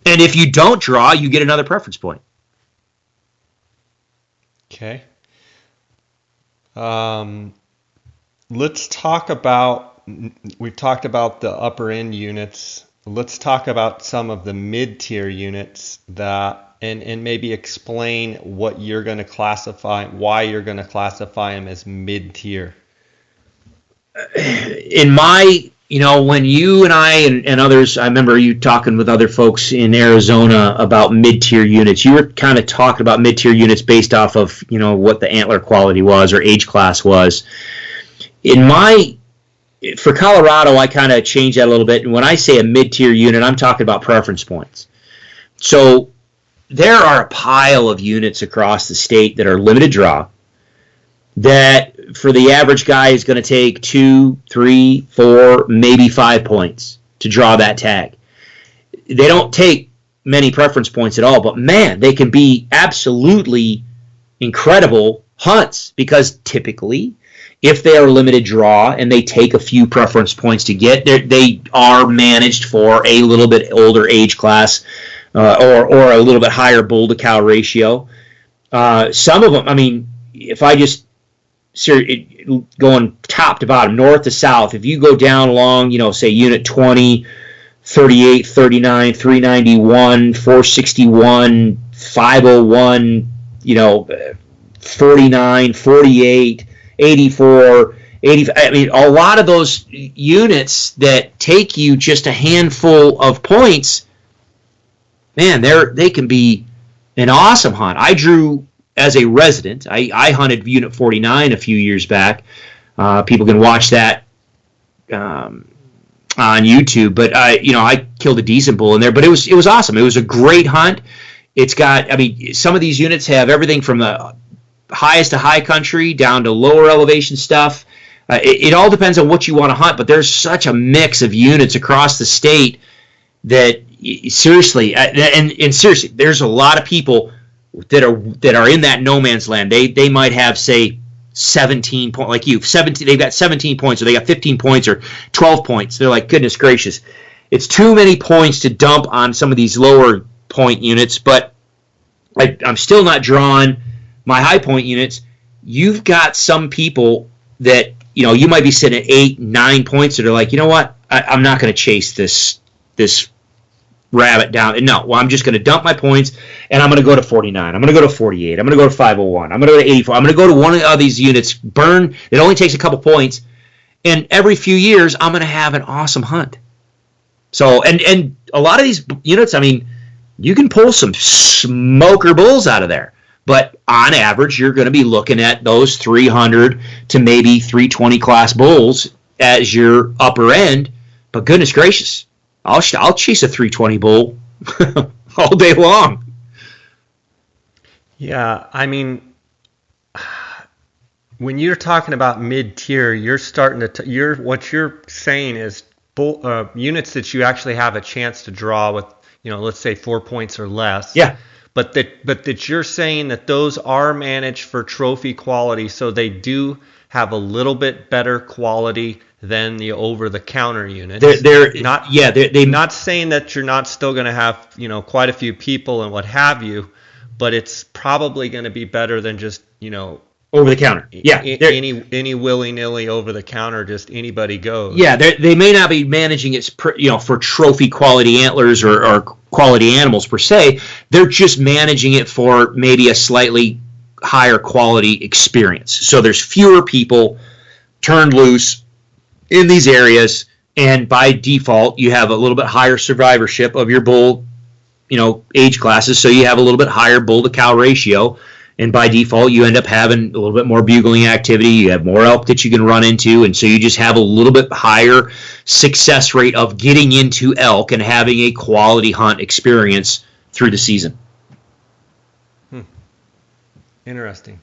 And if you don't draw, you get another preference point. Okay. Let's talk about, we've talked about the upper end units. Let's talk about some of the mid-tier units and maybe explain what you're going to classify, why you're going to classify them as mid-tier. In my, when you and I and others, I remember you talking with other folks in Arizona about mid-tier units. You were kind of talking about mid-tier units based off of, what the antler quality was or age class was. For Colorado, I kind of changed that a little bit. And when I say a mid-tier unit, I'm talking about preference points. So there are a pile of units across the state that are limited draw that for the average guy is going to take 2, 3, 4, maybe 5 points to draw that tag. They don't take many preference points at all, but man, they can be absolutely incredible hunts because typically, if they are limited draw and they take a few preference points to get, they are managed for a little bit older age class or a little bit higher bull to cow ratio. Some of them, if I just going top to bottom, north to south, if you go down along, say unit 20, 38, 39, 391, 461, 501, 49, 48, 84, 80. I mean, a lot of those units that take you just a handful of points, man, they can be an awesome hunt. I drew as a resident. I hunted Unit 49 a few years back. People can watch that on YouTube. But I killed a decent bull in there. But it was awesome. It was a great hunt. It's got, I mean, some of these units have everything from the highest to high country down to lower elevation stuff. It all depends on what you want to hunt, but there's such a mix of units across the state that seriously, and seriously, there's a lot of people that are in that no man's land. They might have, say, 17 points, like you, 17. They've got 17 points, or they got 15 points, or 12 points. They're like, goodness gracious, it's too many points to dump on some of these lower point units. But I'm still not drawing my high point units. You've got some people that, you might be sitting at 8, 9 points that are like, you know what, I'm not going to chase this rabbit down. No, well, I'm just going to dump my points, and I'm going to go to 49. I'm going to go to 48. I'm going to go to 501. I'm going to go to 84. I'm going to go to one of these units, burn. It only takes a couple points, and every few years, I'm going to have an awesome hunt. So, and a lot of these units, I mean, you can pull some smoker bulls out of there. But on average, you're going to be looking at those 300 to maybe 320 class bulls as your upper end. But goodness gracious, I'll chase a 320 bull all day long. Yeah, I mean, when you're talking about mid-tier, you're starting to what you're saying is units that you actually have a chance to draw with, let's say 4 points or less. Yeah. But that you're saying that those are managed for trophy quality, so they do have a little bit better quality than the over-the-counter units. They're not saying that you're not still going to have quite a few people and what have you, but it's probably going to be better than just over the counter. Yeah, any willy-nilly over the counter, just anybody goes. Yeah, they may not be managing it, for trophy quality antlers or quality animals per se. They're just managing it for maybe a slightly higher quality experience. So there's fewer people turned loose in these areas, and by default, you have a little bit higher survivorship of your bull, age classes. So you have a little bit higher bull to cow ratio. And by default, you end up having a little bit more bugling activity. You have more elk that you can run into. And so you just have a little bit higher success rate of getting into elk and having a quality hunt experience through the season. Interesting.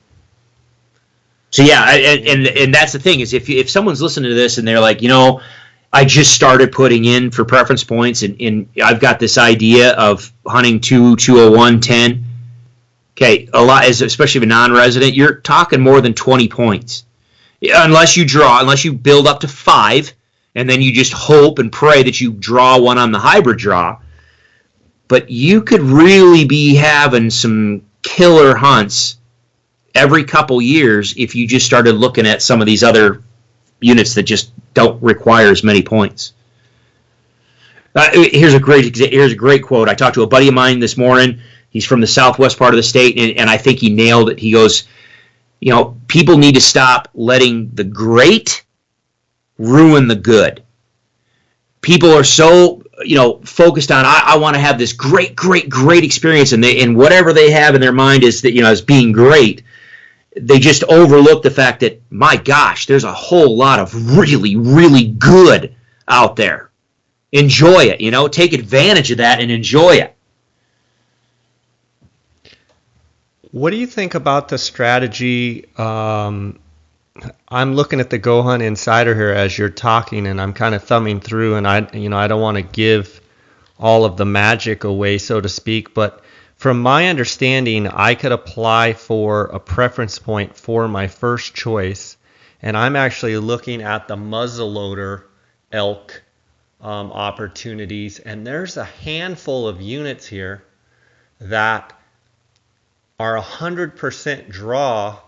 So, yeah, and that's the thing is if someone's listening to this and they're like, I just started putting in for preference points and I've got this idea of hunting 201, 10. Okay, a lot is, especially if a non-resident, you're talking more than 20 points. Unless you build up to 5, and then you just hope and pray that you draw one on the hybrid draw. But you could really be having some killer hunts every couple years if you just started looking at some of these other units that just don't require as many points. Here's a great quote. I talked to a buddy of mine this morning. He's from the southwest part of the state, and I think he nailed it. He goes, people need to stop letting the great ruin the good. People are so, focused on, I want to have this great, great, great experience, and whatever they have in their mind is that, as being great. They just overlook the fact that, my gosh, there's a whole lot of really, really good out there. Enjoy it, take advantage of that and enjoy it. What do you think about the strategy? I'm looking at the Go Hunt Insider here as you're talking, and I'm kind of thumbing through, and I don't want to give all of the magic away, so to speak, but from my understanding, I could apply for a preference point for my first choice, and I'm actually looking at the muzzleloader elk opportunities, and there's a handful of units here that are 100% draw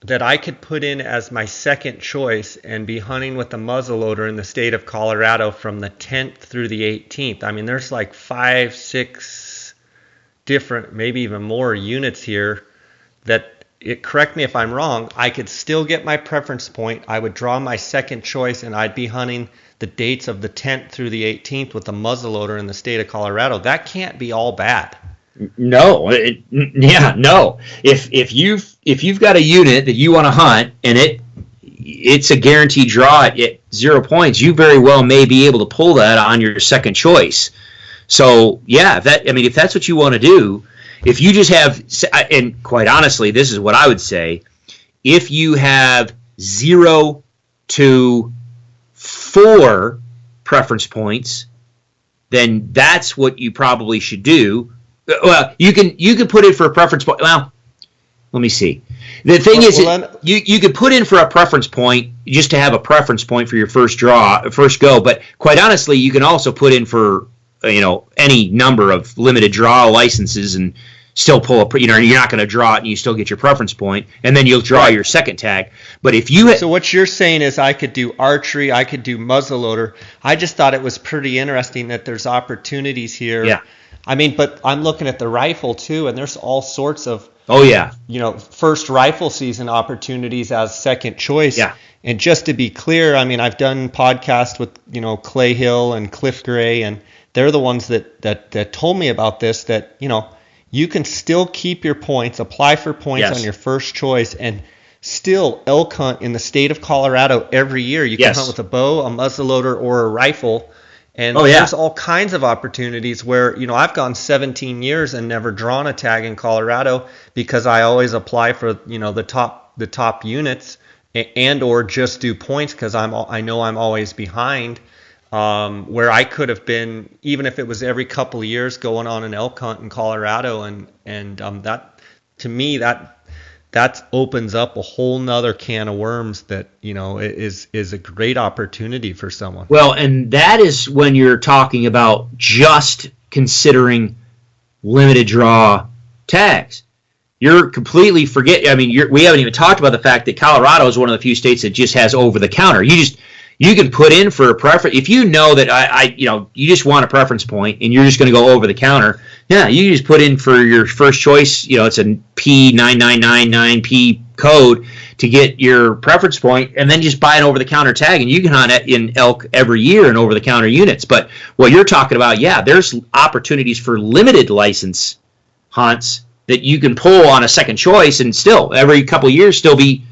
that I could put in as my second choice and be hunting with the muzzleloader in the state of Colorado from the 10th through the 18th. I mean, there's like 5, 6 different, maybe even more units here correct me if I'm wrong, I could still get my preference point. I would draw my second choice, and I'd be hunting the dates of the 10th through the 18th with a muzzleloader in the state of Colorado. That can't be all bad. No, no. If you've got a unit that you want to hunt and it's a guaranteed draw at 0 points, you very well may be able to pull that on your second choice. So yeah, if that's what you want to do, if you just have, and quite honestly, this is what I would say, if you have 0 to 4 preference points, then that's what you probably should do. Well, you can put in for a preference point. Well, let me see. The thing is, you could put in for a preference point just to have a preference point for your first go. But quite honestly, you can also put in for any number of limited draw licenses and still pull a. You're not going to draw it, and you still get your preference point, and then you'll draw your second tag. But if you so what you're saying is, I could do archery, I could do muzzleloader. I just thought it was pretty interesting that there's opportunities here. Yeah. But I'm looking at the rifle too, and there's all sorts of first rifle season opportunities as second choice. Yeah. And just to be clear, I've done podcasts with Clay Hill and Cliff Gray, and they're the ones that told me about this. That you can still keep your points, apply for points on your first choice, and still elk hunt in the state of Colorado every year. You can hunt with a bow, a muzzleloader, or a rifle. And there's all kinds of opportunities where, I've gone 17 years and never drawn a tag in Colorado because I always apply for, the top units and or just do points because I know I'm always behind, where I could have been, even if it was every couple of years, going on an elk hunt in Colorado. And that, to me, that opens up a whole nother can of worms that is a great opportunity for someone. Well, and that is when you're talking about just considering limited draw tags. You're completely we haven't even talked about the fact that Colorado is one of the few states that just has over the counter. You can put in for a preference if you know that you just want a preference point and you're just going to go over the counter. Yeah, you just put in for your first choice. It's a P9999P code to get your preference point, and then just buy an over the counter tag, and you can hunt it in elk every year in over the counter units. But what you're talking about, there's opportunities for limited license hunts that you can pull on a second choice, and still every couple of years still be,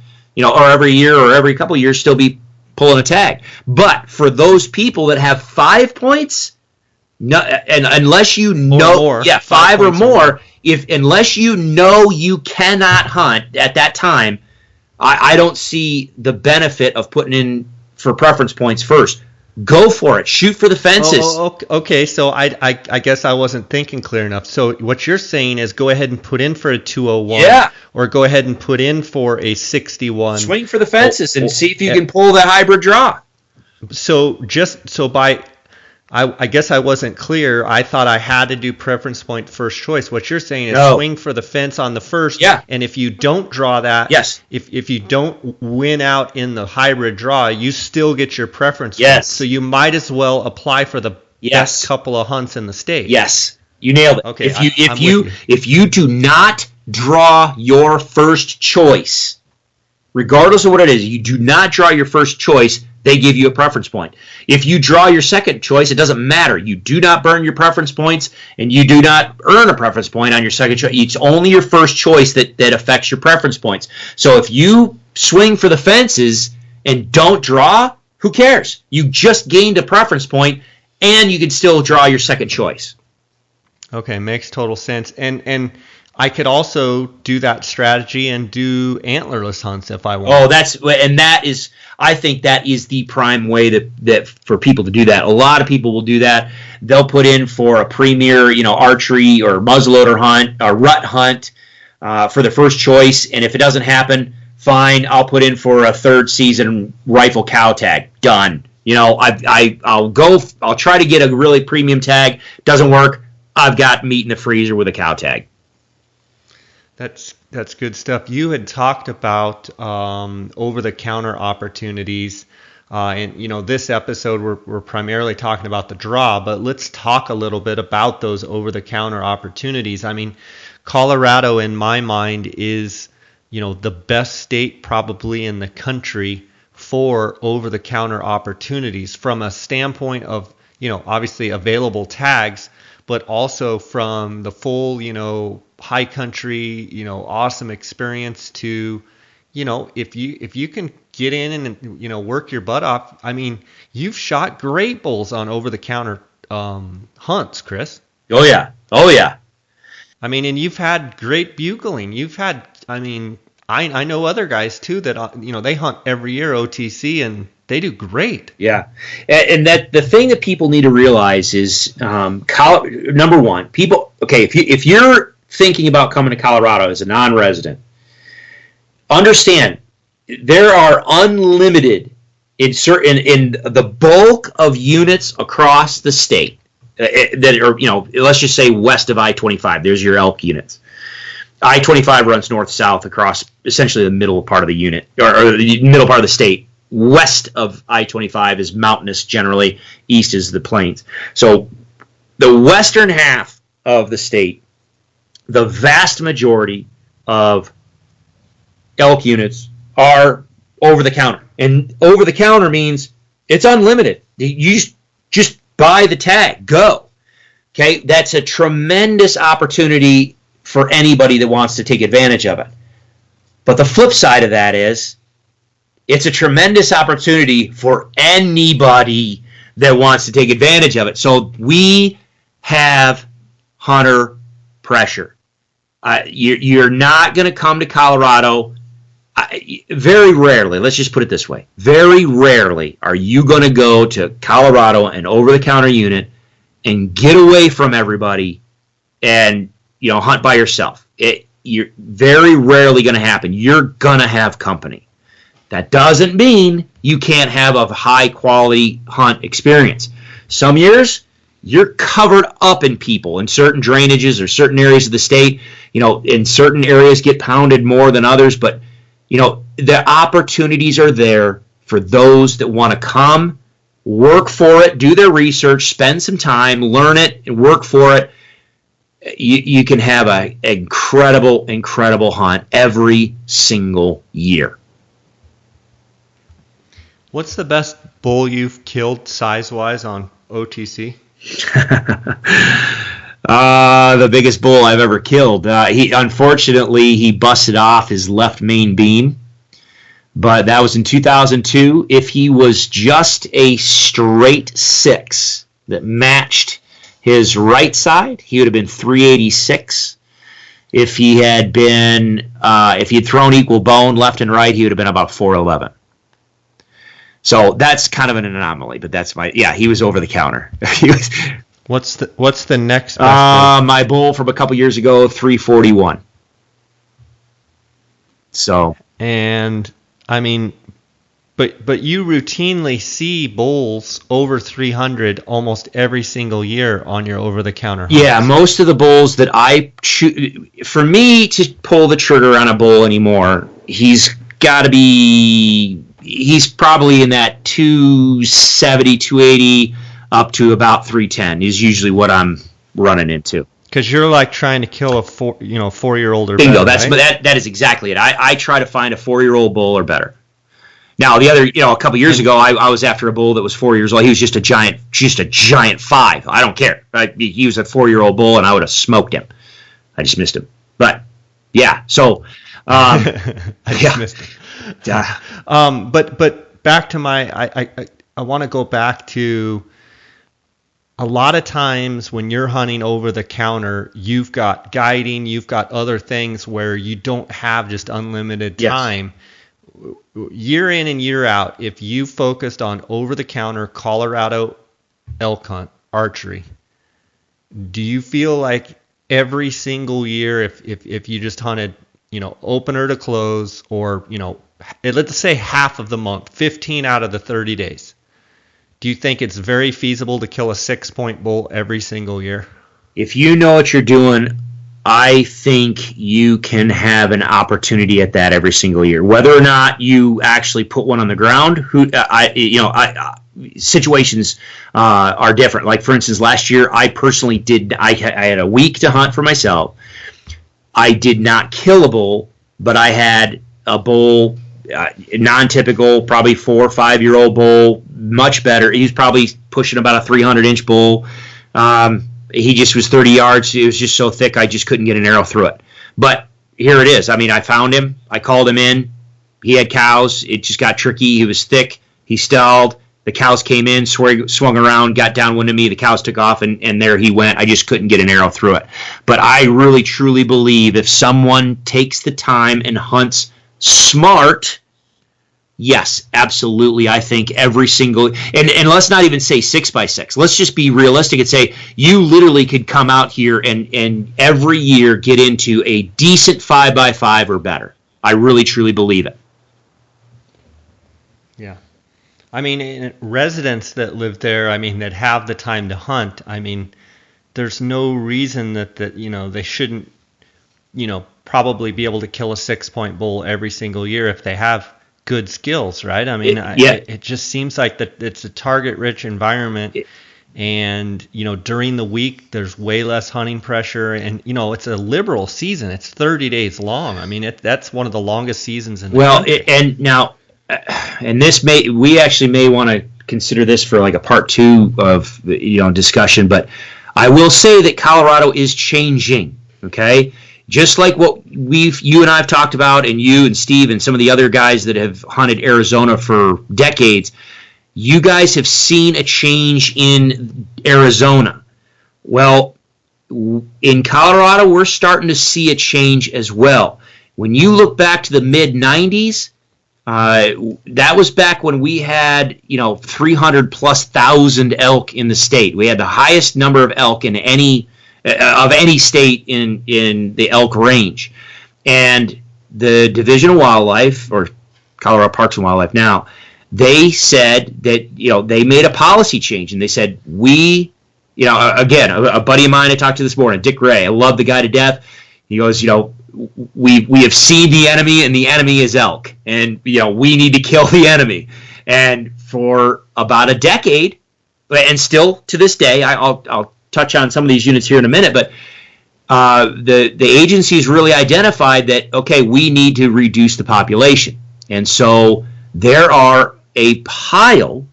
or every year or every couple of years still be pulling a tag. But for those people that have 5 points, no, and unless you know, 5 or more, unless you cannot hunt at that time, I don't see the benefit of putting in for preference points first. Go for it. Shoot for the fences. Okay. So I guess I wasn't thinking clear enough. So what you're saying is go ahead and put in for a 201. Yeah. Or go ahead and put in for a 61. Swing for the fences and see if you can pull the hybrid draw. I guess I wasn't clear. I thought I had to do preference point first choice. What you're saying is swing for the fence on the first. Yeah. And if you don't draw that, if you don't win out in the hybrid draw, you still get your preference point. So you might as well apply for the best couple of hunts in the state. Yes. You nailed it. Okay. If you do not draw your first choice, regardless of what it is, you do not draw your first choice, they give you a preference point. If you draw your second choice, it doesn't matter. You do not burn your preference points, and you do not earn a preference point on your second choice. It's only your first choice that affects your preference points. So if you swing for the fences and don't draw, who cares? You just gained a preference point, and you can still draw your second choice. Okay, makes total sense. And I could also do that strategy and do antlerless hunts if I want. I think that is the prime way that for people to do that. A lot of people will do that. They'll put in for a premier, archery or muzzleloader hunt, a rut hunt for the first choice, and if it doesn't happen, fine, I'll put in for a third season rifle cow tag. Done. I'll try to get a really premium tag. Doesn't work. I've got meat in the freezer with a cow tag. That's good stuff. You had talked about over-the-counter opportunities. And this episode we're primarily talking about the draw, but let's talk a little bit about those over-the-counter opportunities. I mean, Colorado, in my mind, is the best state probably in the country for over-the-counter opportunities from a standpoint of obviously available tags, but also from the full high country awesome experience to if you can get in and work your butt off. I mean, you've shot great bulls on over-the-counter hunts, Chris. Oh yeah. I mean, and you've had great bugling. You've had, I mean, I know other guys too that they hunt every year OTC and they do great. Yeah, and that the thing that people need to realize is, number one, people. Okay, if you're thinking about coming to Colorado as a non-resident, understand there are unlimited in the bulk of units across the state that are let's just say west of I-25. There's your elk units. I-25 runs north-south across essentially the middle part of the unit, or the middle part of the state. West of I-25 is mountainous generally, east is the plains. So the western half of the state, the vast majority of elk units are over-the-counter. And over-the-counter means it's unlimited. You just buy the tag, go. Okay, that's a tremendous opportunity for anybody that wants to take advantage of it. But the flip side of that is it's a tremendous opportunity for anybody that wants to take advantage of it. So we have hunter pressure. You're not going to come to Colorado. Very rarely, let's just put it this way, very rarely are you going to go to Colorado, an over-the-counter unit, and get away from everybody and hunt by yourself. You're very rarely going to happen. You're going to have company. That doesn't mean you can't have a high-quality hunt experience. Some years, you're covered up in people in certain drainages or certain areas of the state. In certain areas get pounded more than others, but the opportunities are there for those that want to come, work for it, do their research, spend some time, learn it, and work for it. You can have an incredible hunt every single year. What's the best bull you've killed size-wise on OTC? The biggest bull I've ever killed. Unfortunately, he busted off his left main beam, but that was in 2002. If he was just a straight 6 that matched his right side, he would have been 386. If he had thrown equal bone left and right, he would have been about 411. So that's kind of an anomaly, but he was over the counter. What's the next best my bull from a couple years ago, 341. So, and I mean, but you routinely see bulls over 300 almost every single year on your over-the-counter hunts. Yeah, most of the bulls that I choose, for me to pull the trigger on a bull anymore, he's probably in that 270, 280 up to about 310 is usually what I'm running into. Because you're like trying to kill a 4-year-old or bingo, better, right? That is exactly it. I try to find a 4-year-old bull or better. Now, a couple years ago, I was after a bull that was 4 years old. He was just a giant 5. I don't care. He was a 4-year-old bull, and I would have smoked him. I just missed him. But yeah, so missed him. But back to I want to go back to a lot of times when you're hunting over the counter, you've got guiding, you've got other things where you don't have just unlimited time. Yes. Year in and year out, if you focused on over-the-counter Colorado elk hunt archery, do you feel like every single year, if you just hunted, opener to close, or let's say half of the month, 15 out of the 30 days, do you think it's very feasible to kill a 6-point bull every single year? If you know what you're doing, I think you can have an opportunity at that every single year, whether or not you actually put one on the ground. Situations are different. Like, for instance, last year I personally I had a week to hunt for myself. I did not kill a bull, but I had a bull, non-typical, probably 4 or 5 year old bull, much better. He was probably pushing about a 300-inch bull. He just was 30 yards. It was just so thick I just couldn't get an arrow through it. But here it is. I mean, I found him. I called him in. He had cows. It just got tricky. He was thick. He stalled. The cows came in, swung around, got downwind of me. The cows took off, and there he went. I just couldn't get an arrow through it. But I really, truly believe if someone takes the time and hunts smart, yes, absolutely. I think every single, and let's not even say 6x6. Let's just be realistic and say you literally could come out here and every year get into a decent 5x5 or better. I really, truly believe it. Yeah. I mean, residents that live there, I mean, that have the time to hunt, I mean, there's no reason that they shouldn't, probably be able to kill a 6-point bull every single year if they have good skills, right? I mean, it just seems like that it's a target-rich environment, and during the week there's way less hunting pressure, and it's a liberal season. It's 30 days long. I mean, that's one of the longest seasons in the country. And we actually may want to consider this for like a part 2 of discussion, but I will say that Colorado is changing. Okay. Just like what you and I have talked about, and you and Steve and some of the other guys that have hunted Arizona for decades, you guys have seen a change in Arizona. Well, in Colorado, we're starting to see a change as well. When you look back to the mid-90s, that was back when we had 300,000+ elk in the state. We had the highest number of elk in any state in the elk range. And the Division of Wildlife, or Colorado Parks and Wildlife now, they said that they made a policy change, and they said again, a buddy of mine I talked to this morning, Dick Ray, I love the guy to death. He goes, we have seen the enemy, and the enemy is elk, and we need to kill the enemy. And for about a decade, and still to this day, I'll touch on some of these units here in a minute, but the agencies really identified that, okay, we need to reduce the population. And so there are a pile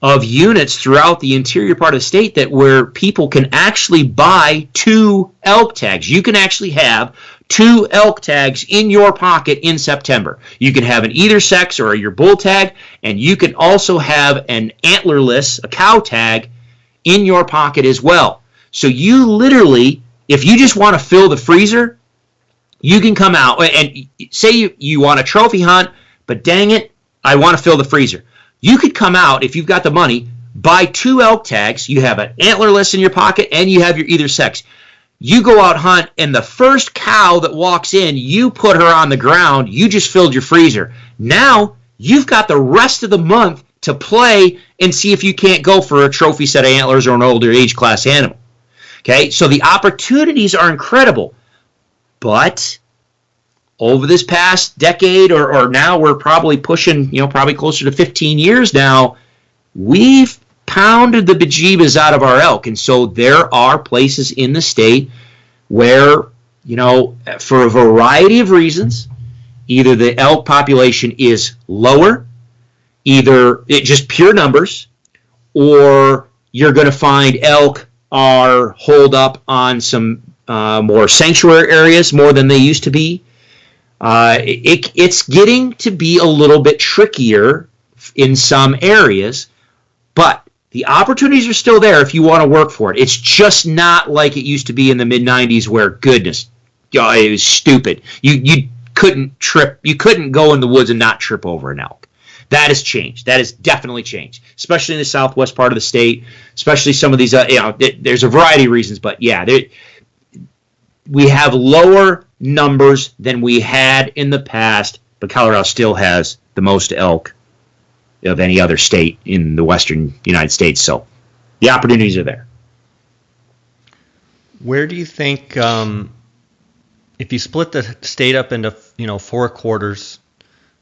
of units throughout the interior part of the state where people can actually buy 2 elk tags. You can actually have 2 elk tags in your pocket in September. You can have an either sex or your bull tag, and you can also have an antlerless, a cow tag, in your pocket as well. So you literally, if you just want to fill the freezer, you can come out and say you want a trophy hunt, but dang it, I want to fill the freezer. You could come out, if you've got the money, buy 2 elk tags, you have an antlerless in your pocket, and you have your either sex. You go out hunt, and the first cow that walks in, you put her on the ground, you just filled your freezer. Now, you've got the rest of the month to play and see if you can't go for a trophy set of antlers or an older age class animal. Okay, so the opportunities are incredible. But over this past decade, or now we're probably pushing, probably closer to 15 years now, we've pounded the bejeebas out of our elk. And so there are places in the state where, for a variety of reasons, either the elk population is lower, either it just pure numbers, or you're going to find elk are holed up on some more sanctuary areas more than they used to be. It's getting to be a little bit trickier in some areas, but the opportunities are still there if you want to work for it. It's just not like it used to be in the mid-90s where, goodness, it was stupid. You couldn't trip. You couldn't go in the woods and not trip over an elk. That has changed. That has definitely changed, especially in the southwest part of the state, especially some of these, there's a variety of reasons, but yeah, we have lower numbers than we had in the past, but Colorado still has the most elk of any other state in the western United States, so the opportunities are there. Where do you think if you split the state up into, four quarters,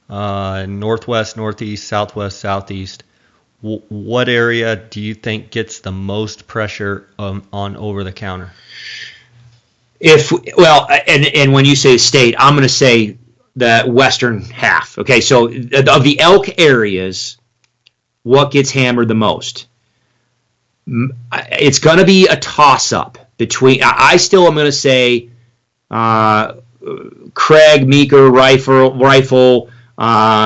northwest, northeast, southwest, southeast, what area do you think gets the most pressure on over the counter? And when you say state, I'm going to say the western half. Okay, so of the elk areas, what gets hammered the most? It's going to be a toss-up between. I still am going to say Craig, Meeker, Rifle,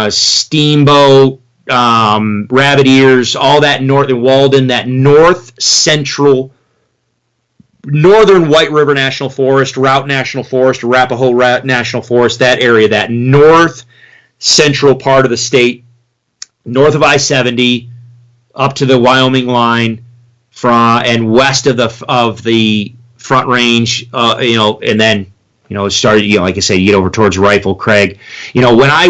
Steamboat, Rabbit Ears, all that northern Walden, that north central. Northern White River National Forest, Route National Forest, Arapahoe National Forest, that area, that north central part of the state, north of I-70, up to the Wyoming line, and west of the Front Range, and then it started, like I say, you get over towards Rifle, Craig. When I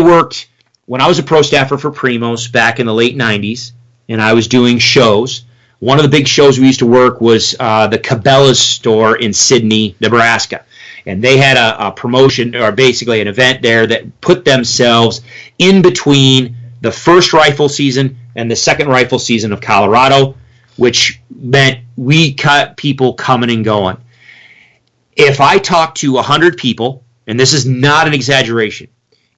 was a pro staffer for Primos back in the late 90s, and I was doing shows. One of the big shows we used to work was the Cabela's store in Sidney, Nebraska. And they had a promotion, or basically an event there that put themselves in between the first rifle season and the second rifle season of Colorado, which meant we cut people coming and going. If I talk to 100 people, and this is not an exaggeration,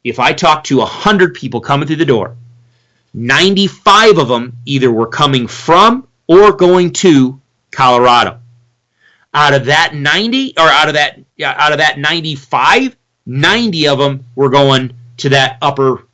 if I talk to 100 people coming through the door, 95 of them either were coming from or going to Colorado. Out of that 95, 90 of them were going to that upper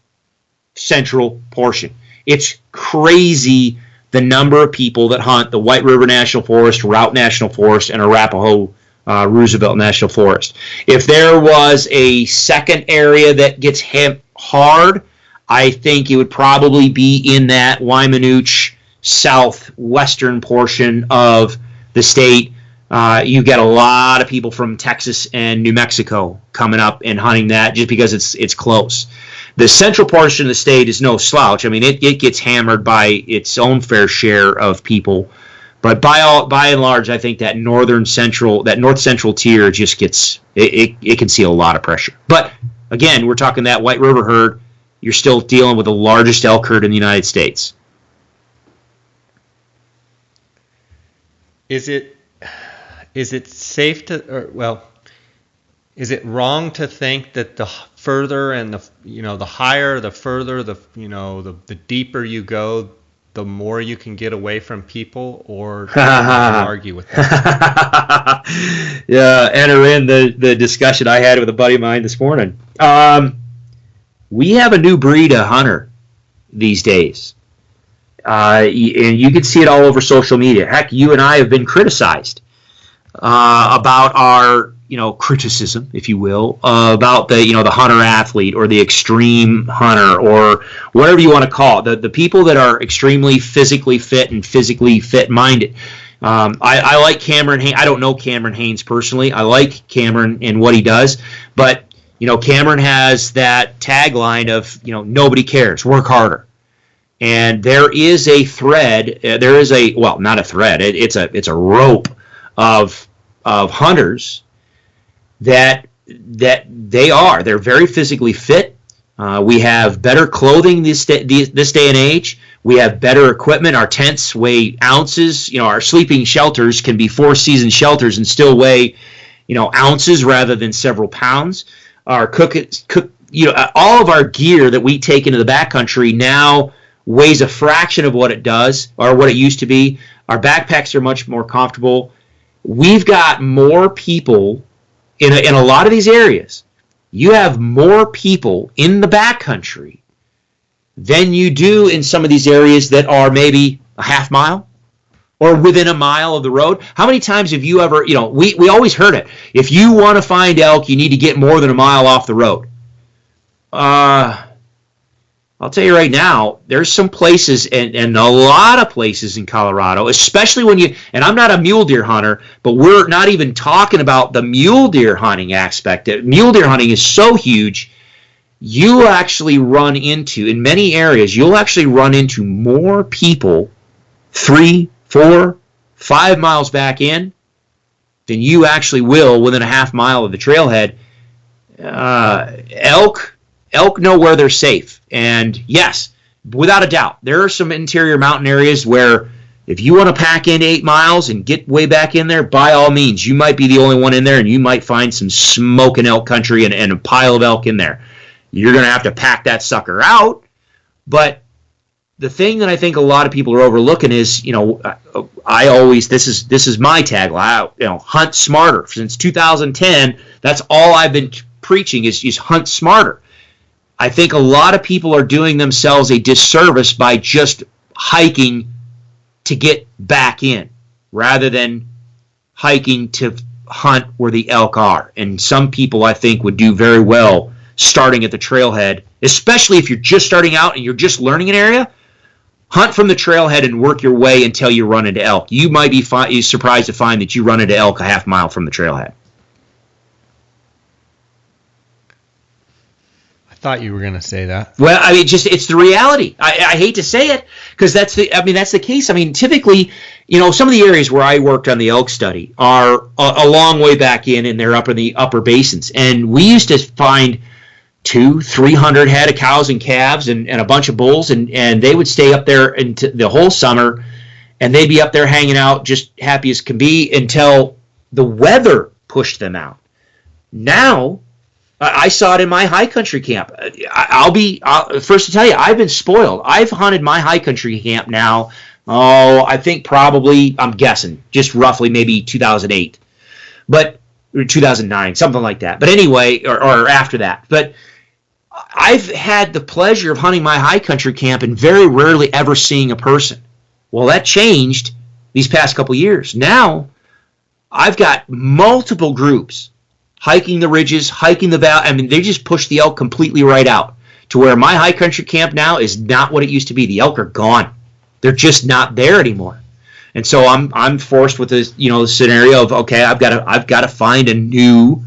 central portion. It's crazy the number of people that hunt the White River National Forest, Route National Forest, and Arapahoe Roosevelt National Forest. If there was a second area that gets hit hard, I think it would probably be in that Waimanooch southwestern portion of the state. You get a lot of people from Texas and New Mexico coming up and hunting that just because it's close. The central portion of the state is no slouch. I mean, it gets hammered by its own fair share of people, but by and large, I think that north central tier just gets it can see a lot of pressure. But again, we're talking that White River herd. You're still dealing with the largest elk herd in the United States. Is it safe to, is it wrong to think that the further and the higher, the further, the deeper you go, the more you can get away from people, or do you argue with that? Yeah, enter in the discussion I had with a buddy of mine this morning. We have a new breed of hunter these days. And you can see it all over social media. Heck, you and I have been criticized about our, criticism, if you will, about the hunter athlete or the extreme hunter or whatever you want to call it. The people that are extremely physically fit and physically fit-minded. I like Cameron Hanes. I don't know Cameron Hanes personally. I like Cameron and what he does, but Cameron has that tagline of nobody cares, work harder. And there is a thread. Not a thread. It's a rope of hunters that they're very physically fit. We have better clothing this day and age. We have better equipment. Our tents weigh ounces. Our sleeping shelters can be 4-season shelters and still weigh ounces rather than several pounds. Our all of our gear that we take into the backcountry now weighs a fraction of what it does or what it used to be. Our backpacks are much more comfortable. We've got more people in a lot of these areas. You have more people in the backcountry than you do in some of these areas that are maybe a half mile or within a mile of the road. How many times have you ever, we always heard it. If you want to find elk, you need to get more than a mile off the road. I'll tell you right now, there's some places and a lot of places in Colorado, especially and I'm not a mule deer hunter, but we're not even talking about the mule deer hunting aspect. Mule deer hunting is so huge, you actually run into, in many areas, you'll actually run into more people 3, 4, 5 miles back in than you actually will within a half mile of the trailhead. elk know where they're safe. And yes, without a doubt, there are some interior mountain areas where if you want to pack in 8 miles and get way back in there, by all means, you might be the only one in there, and you might find some smoking elk country and a pile of elk in there. You're going to have to pack that sucker out. But the thing that I think a lot of people are overlooking is, I always, this is my tagline, hunt smarter. Since 2010, that's all I've been preaching is hunt smarter. I think a lot of people are doing themselves a disservice by just hiking to get back in rather than hiking to hunt where the elk are. And some people, I think, would do very well starting at the trailhead, especially if you're just starting out and you're just learning an area. Hunt from the trailhead and work your way until you run into elk. You might be surprised to find that you run into elk a half mile from the trailhead. Thought you were going to say that. Well, I mean, it's the reality. I hate to say it because that's the case. I mean, typically, some of the areas where I worked on the elk study are a long way back in, and they're up in the upper basins. And we used to find 200-300 head of cows and calves and a bunch of bulls, and they would stay up there into the whole summer, and they'd be up there hanging out just happy as can be until the weather pushed them out. Now, I saw it in my high country camp. I'll be first to tell you, I've been spoiled. I've hunted my high country camp now, I think probably, I'm guessing, just roughly maybe 2008. Or 2009, something like that. But anyway, or after that. But I've had the pleasure of hunting my high country camp and very rarely ever seeing a person. Well, that changed these past couple years. Now, I've got multiple groups hiking the ridges, hiking the valley. I mean, they just push the elk completely right out to where my high country camp now is not what it used to be. The elk are gone. They're just not there anymore. And so I'm forced with this, the scenario of, okay, I've got to find a new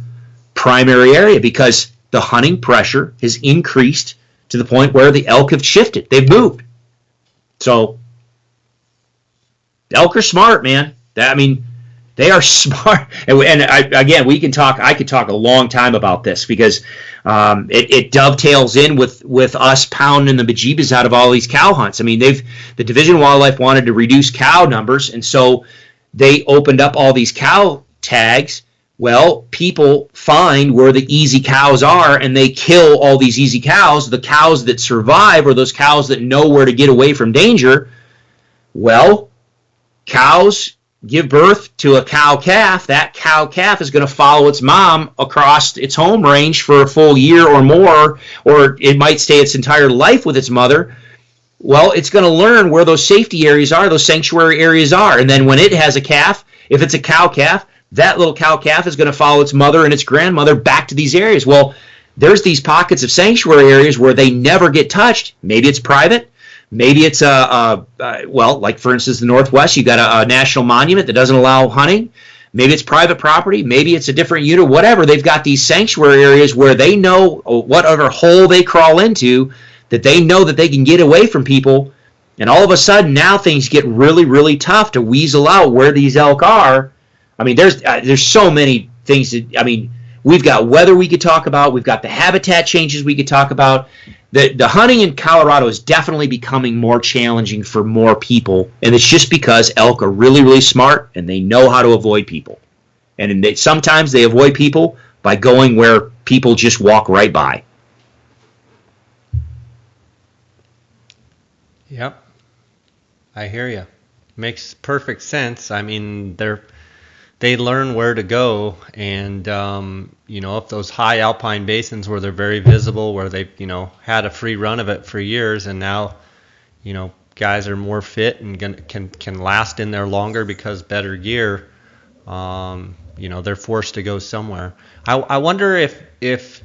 primary area because the hunting pressure has increased to the point where the elk have shifted. They've moved. So the elk are smart, man. They are smart, again, I could talk a long time about this because it dovetails in with us pounding the bejeebus out of all these cow hunts. I mean, the Division of Wildlife wanted to reduce cow numbers, and so they opened up all these cow tags. Well, people find where the easy cows are, and they kill all these easy cows. The cows that survive are those cows that know where to get away from danger. Well, cows give birth to a cow calf. That cow calf is going to follow its mom across its home range for a full year or more, or it might stay its entire life with its mother. Well, it's going to learn where those safety areas are, those sanctuary areas are. And then when it has a calf, if it's a cow calf, that little cow calf is going to follow its mother and its grandmother back to these areas. Well, there's these pockets of sanctuary areas where they never get touched. Maybe it's private. Maybe it's like for instance, the Northwest, you got a national monument that doesn't allow hunting. Maybe it's private property. Maybe it's a different unit, whatever. They've got these sanctuary areas where they know whatever hole they crawl into, that they know that they can get away from people. And all of a sudden, now things get really, really tough to weasel out where these elk are. I mean, there's so many things we've got weather we could talk about. We've got the habitat changes we could talk about. The hunting in Colorado is definitely becoming more challenging for more people, and it's just because elk are really, really smart, and they know how to avoid people. And sometimes they avoid people by going where people just walk right by. Yep. I hear you. Makes perfect sense. I mean, they learn where to go, and if those high alpine basins where they're very visible, where they've had a free run of it for years, and now guys are more fit and can last in there longer because better gear, they're forced to go somewhere. I wonder if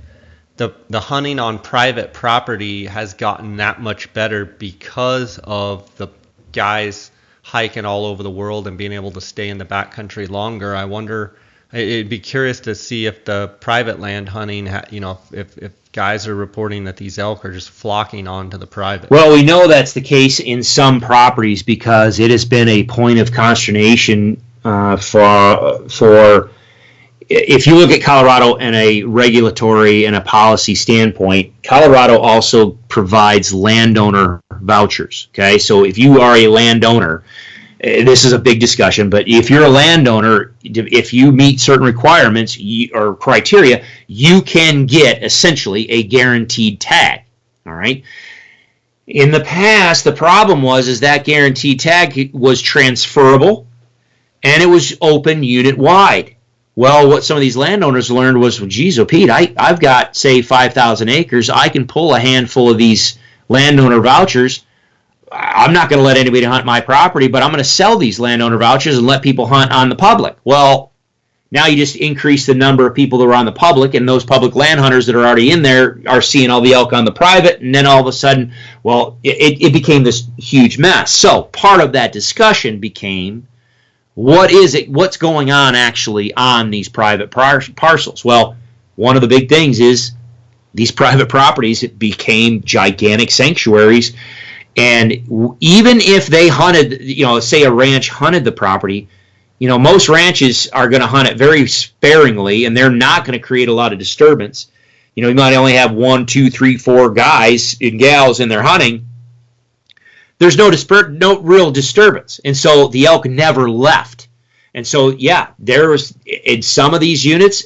the hunting on private property has gotten that much better because of the guys hiking all over the world and being able to stay in the backcountry longer. I wonder, it'd be curious to see if the private land hunting, if guys are reporting that these elk are just flocking onto the private. Well, we know that's the case in some properties because it has been a point of consternation for if you look at Colorado in a regulatory and a policy standpoint, Colorado also provides landowner vouchers. Okay, so if you are a landowner, this is a big discussion, but if you're a landowner, if you meet certain requirements or criteria, you can get essentially a guaranteed tag. All right. In the past, the problem was that guaranteed tag was transferable and it was open unit wide. Well, what some of these landowners learned was, well, geez, Pete, I've got, say, 5,000 acres. I can pull a handful of these landowner vouchers. I'm not going to let anybody hunt my property, but I'm going to sell these landowner vouchers and let people hunt on the public. Well, now you just increase the number of people that are on the public, and those public land hunters that are already in there are seeing all the elk on the private, and then all of a sudden, well, it became this huge mess. So part of that discussion became, what's going on actually on these private parcels? Well, one of the big things is these private properties became gigantic sanctuaries, and even if they hunted, say a ranch hunted the property, most ranches are going to hunt it very sparingly, and they're not going to create a lot of disturbance. You might only have 1, 2, 3, 4 guys and gals in there hunting. There's no real disturbance, and so the elk never left. And so, yeah, there was in some of these units.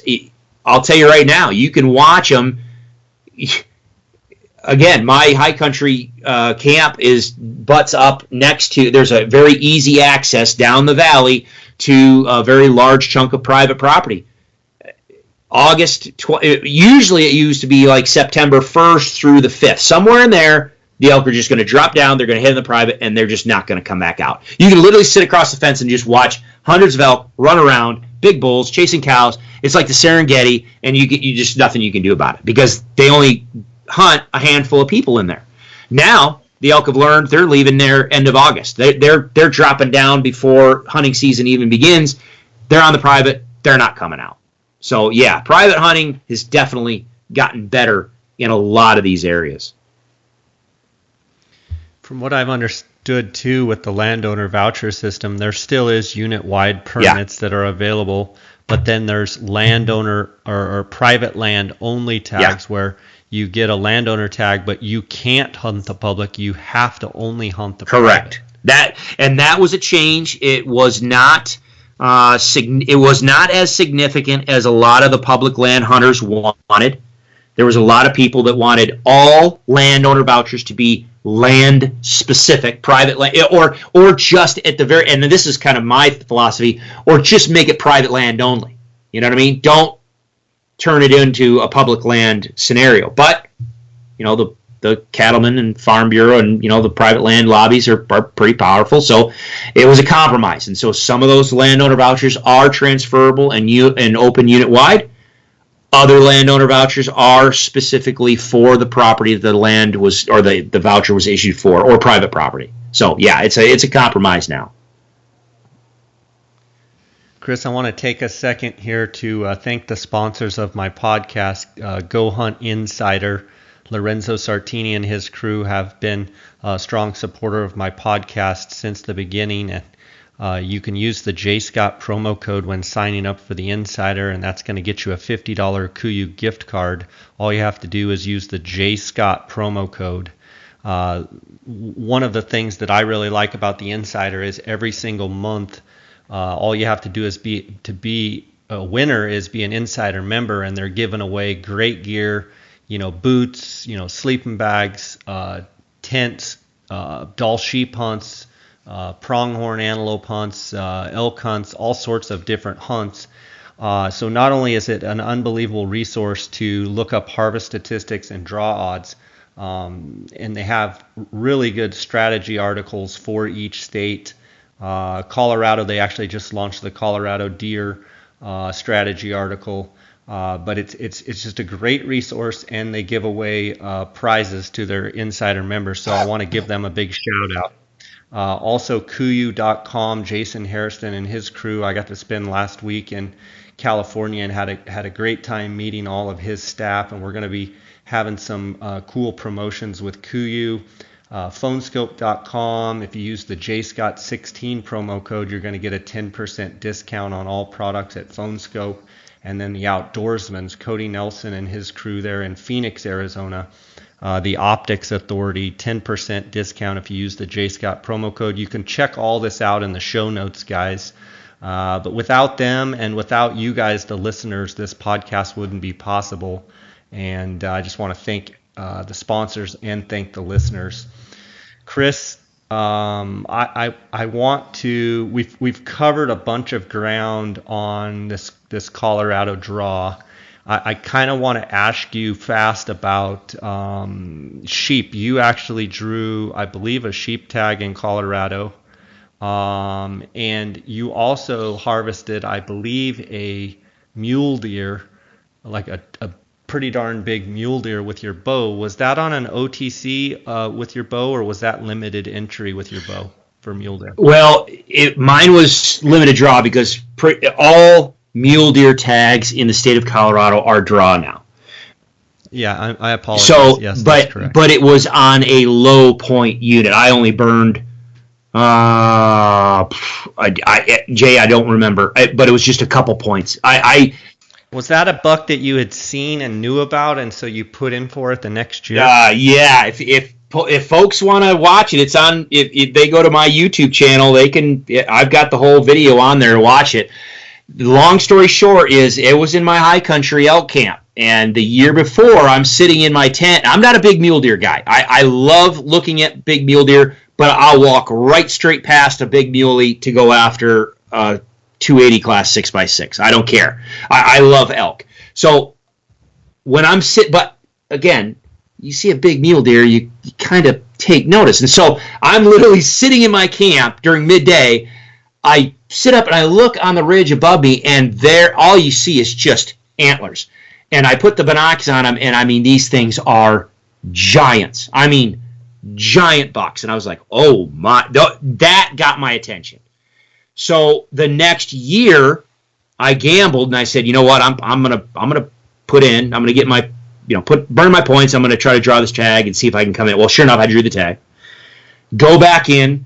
I'll tell you right now, you can watch them. Again, my high country camp butts up next to. There's a very easy access down the valley to a very large chunk of private property. Usually it used to be like September 1st through the 5th, somewhere in there. The elk are just going to drop down, they're going to hit in the private, and they're just not going to come back out. You can literally sit across the fence and just watch hundreds of elk run around, big bulls, chasing cows. It's like the Serengeti, and you just nothing you can do about it because they only hunt a handful of people in there. Now, the elk have learned they're leaving there end of August. They're dropping down before hunting season even begins. They're on the private. They're not coming out. So, yeah, private hunting has definitely gotten better in a lot of these areas. From what I've understood, too, with the landowner voucher system, there still is unit-wide permits that are available, but then there's landowner or private land only tags where you get a landowner tag, but you can't hunt the public. You have to only hunt the correct. Private. That was a change. It was not it was not as significant as a lot of the public land hunters wanted. There was a lot of people that wanted all landowner vouchers to be land specific, private land, or just at the very, and this is kind of my philosophy, or just make it private land only. You know what I mean? Don't turn it into a public land scenario. But the cattlemen and farm bureau and the private land lobbies are pretty powerful, so it was a compromise. And so some of those landowner vouchers are transferable and open unit wide. Other landowner vouchers are specifically for the property that the land was, or the voucher was issued for, or private property. So yeah, it's a compromise now. Chris, I want to take a second here to thank the sponsors of my podcast, Go Hunt Insider. Lorenzo Sartini and his crew have been a strong supporter of my podcast since the beginning. And you can use the JScott promo code when signing up for the Insider, and that's going to get you a $50 KUIU gift card. All you have to do is use the JScott promo code. One of the things that I really like about the Insider is every single month, all you have to do is be a winner is be an Insider member, and they're giving away great gear, boots, sleeping bags, tents, Dall sheep hunts, pronghorn antelope hunts, elk hunts, all sorts of different hunts. So not only is it an unbelievable resource to look up harvest statistics and draw odds, and they have really good strategy articles for each state. Colorado, they actually just launched the Colorado deer strategy article. But it's just a great resource, and they give away prizes to their Insider members. So I want to give them a big shout out. Also, KUIU.com, Jason Harrison and his crew. I got to spend last week in California and had a great time meeting all of his staff, and we're going to be having some cool promotions with KUIU. Phonescope.com. If you use the JScott16 promo code, you're going to get a 10% discount on all products at Phonescope. And then the Outdoorsman's, Cody Nelson and his crew there in Phoenix, Arizona. The Optics Authority, 10% discount if you use the JScott promo code. You can check all this out in the show notes, guys. But without them and without you guys, the listeners, this podcast wouldn't be possible. And I just want to thank the sponsors and thank the listeners. Chris, I want to. We've covered a bunch of ground on this Colorado draw. I kind of want to ask you fast about sheep. You actually drew, I believe, a sheep tag in Colorado, and you also harvested, I believe, a mule deer, like a pretty darn big mule deer with your bow. Was that on an OTC with your bow, or was that limited entry with your bow for mule deer? Well, mine was limited draw because all mule deer tags in the state of Colorado are draw now. Yeah, I apologize. So, yes, that's correct. But it was on a low point unit. I only burned, Jay, I don't remember, but it was just a couple points. Was that a buck that you had seen and knew about, and so you put in for it the next year? Yeah. If folks want to watch it, it's on. If they go to my YouTube channel, they can. I've got the whole video on there to watch it. The long story short is it was in my high country elk camp, and the year before I'm sitting in my tent. I'm not a big mule deer guy. I love looking at big mule deer, but I'll walk right straight past a big muley to go after 280 class 6x6. I don't care. I love elk. So when I'm but again, you see a big mule deer, you kind of take notice. And so I'm literally sitting in my camp during midday. I sit up and I look on the ridge above me, and there all you see is just antlers. And I put the binocs on them, and I mean, these things are giants. I mean, giant bucks. And I was like, oh my, that got my attention. So the next year, I gambled and I said, you know what, I'm gonna put in. I'm gonna get my, burn my points. I'm gonna try to draw this tag and see if I can come in. Well, sure enough, I drew the tag. Go back in.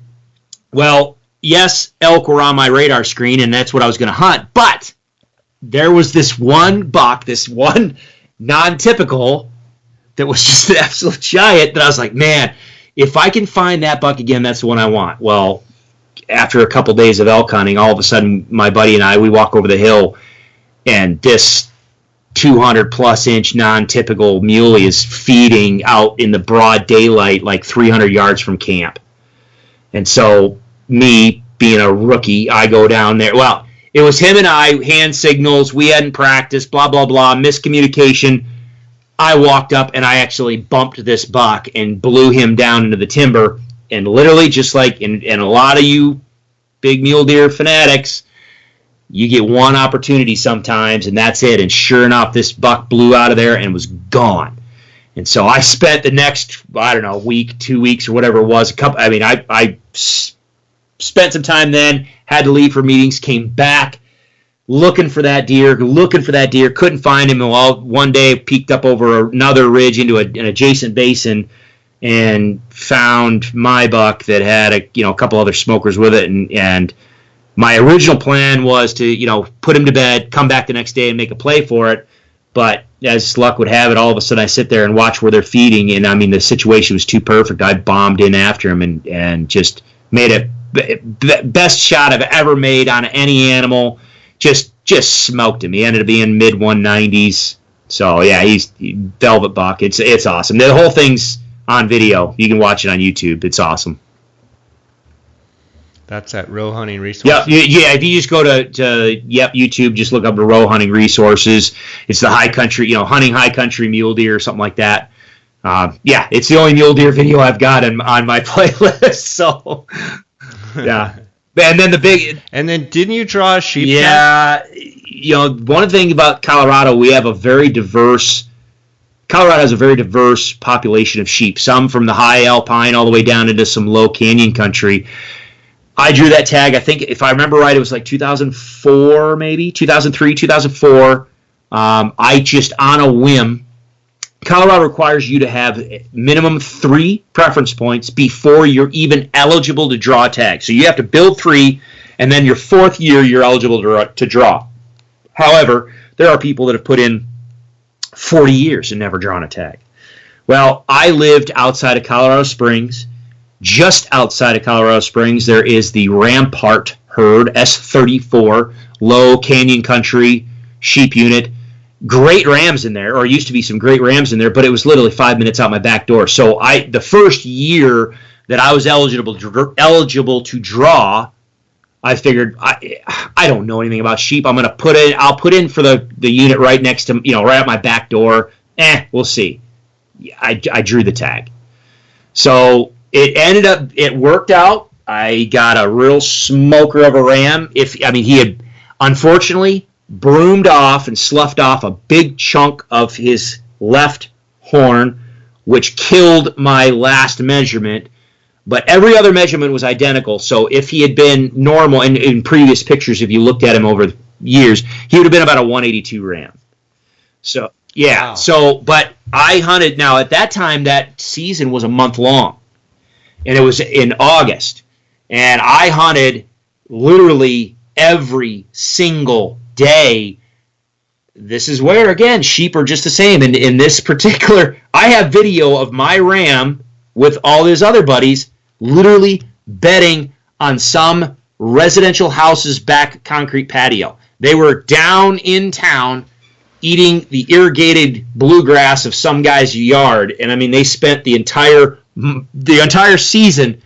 Well, yes, elk were on my radar screen, and that's what I was gonna hunt. But there was this one buck, this one non-typical, that was just an absolute giant. That I was like, man, if I can find that buck again, that's the one I want. Well, after a couple days of elk hunting, all of a sudden, my buddy and I, we walk over the hill, and this 200-plus inch non-typical muley is feeding out in the broad daylight like 300 yards from camp. And so, me, being a rookie, I go down there. Well, it was him and I, hand signals, we hadn't practiced, blah, blah, blah, miscommunication. I walked up, and I actually bumped this buck and blew him down into the timber. And literally, just like in a lot of you big mule deer fanatics, you get one opportunity sometimes, and that's it. And sure enough, this buck blew out of there and was gone. And so I spent the next, week, 2 weeks, or whatever it was. I spent some time then, had to leave for meetings, came back looking for that deer, couldn't find him. Well, one day peeked up over another ridge into an adjacent basin, and found my buck that had a couple other smokers with it, and my original plan was to put him to bed, come back the next day and make a play for it. But as luck would have it, all of a sudden I sit there and watch where they're feeding, and I mean the situation was too perfect. I bombed in after him and just made it best shot I've ever made on any animal. Just smoked him. He ended up being mid 190s. So yeah, he's velvet buck. It's awesome. The whole thing's on video. You can watch it on YouTube. It's awesome. That's at Roe Hunting Resources. Yeah. If you just go to YouTube, just look up the Roe Hunting Resources. It's the high country, hunting high country mule deer or something like that. It's the only mule deer video I've got on my playlist. So, yeah. And then And then didn't you draw a sheep? Yeah. One thing about Colorado, we have Colorado has a very diverse population of sheep, some from the high alpine all the way down into some low canyon country. I drew that tag, I think, if I remember right, it was like 2004, maybe, 2003, 2004. I just, on a whim, Colorado requires you to have minimum 3 preference points before you're even eligible to draw a tag. So you have to build 3, and then your 4th year you're eligible to draw. However, there are people that have put in 40 years and never drawn a tag. Well, I lived outside of Colorado Springs. Just outside of Colorado Springs, there is the Rampart herd, S34, low canyon country sheep unit. Great rams in there, or used to be some great rams in there, but it was literally 5 minutes out my back door. So the first year that I was eligible to draw, I figured I don't know anything about sheep. I'll put in for the unit right next to, right at my back door. We'll see. I drew the tag. So it worked out. I got a real smoker of a ram. He had unfortunately broomed off and sloughed off a big chunk of his left horn, which killed my last measurement. But every other measurement was identical. So if he had been normal, and in previous pictures, if you looked at him over the years, he would have been about a 182 ram. So, yeah. Wow. So, but I hunted, now at that time, that season was a month long. And it was in August. And I hunted literally every single day. This is where, again, sheep are just the same. And in this particular, I have video of my ram with all his other buddies literally bedding on some residential house's back concrete patio. They were down in town eating the irrigated bluegrass of some guy's yard. And they spent the entire season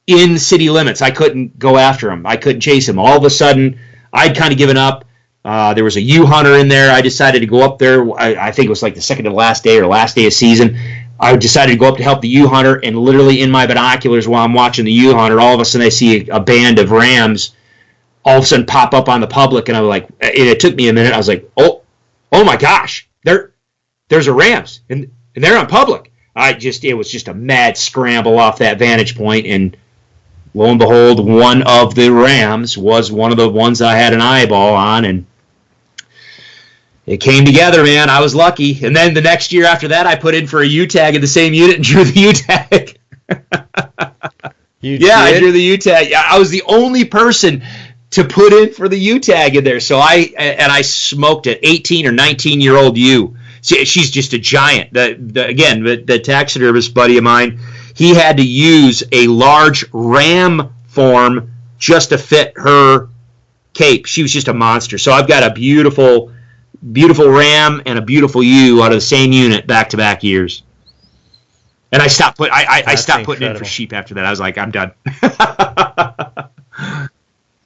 in city limits. I couldn't go after them. I couldn't chase them. All of a sudden, I'd kind of given up. There was a ewe hunter in there. I decided to go up there. I think it was like the second to last day or last day of season. I decided to go up to help the ewe hunter, and literally in my binoculars while I'm watching the ewe hunter, all of a sudden I see a band of rams all of a sudden pop up on the public, and I was like, it took me a minute. I was like, oh my gosh, there's a rams, and they're on public. It was just a mad scramble off that vantage point, and lo and behold, one of the rams was one of the ones I had an eyeball on, and it came together, man. I was lucky. And then the next year after that, I put in for a U-tag in the same unit and drew the U-tag. I drew the U-tag. I was the only person to put in for the U-tag in there. So I smoked an 18 or 19-year-old ewe. She's just a giant. The taxidermist buddy of mine, he had to use a large ram form just to fit her cape. She was just a monster. So I've got a beautiful ram and a beautiful ewe out of the same unit back-to-back years. And I stopped putting in for sheep after that. I was like, I'm done.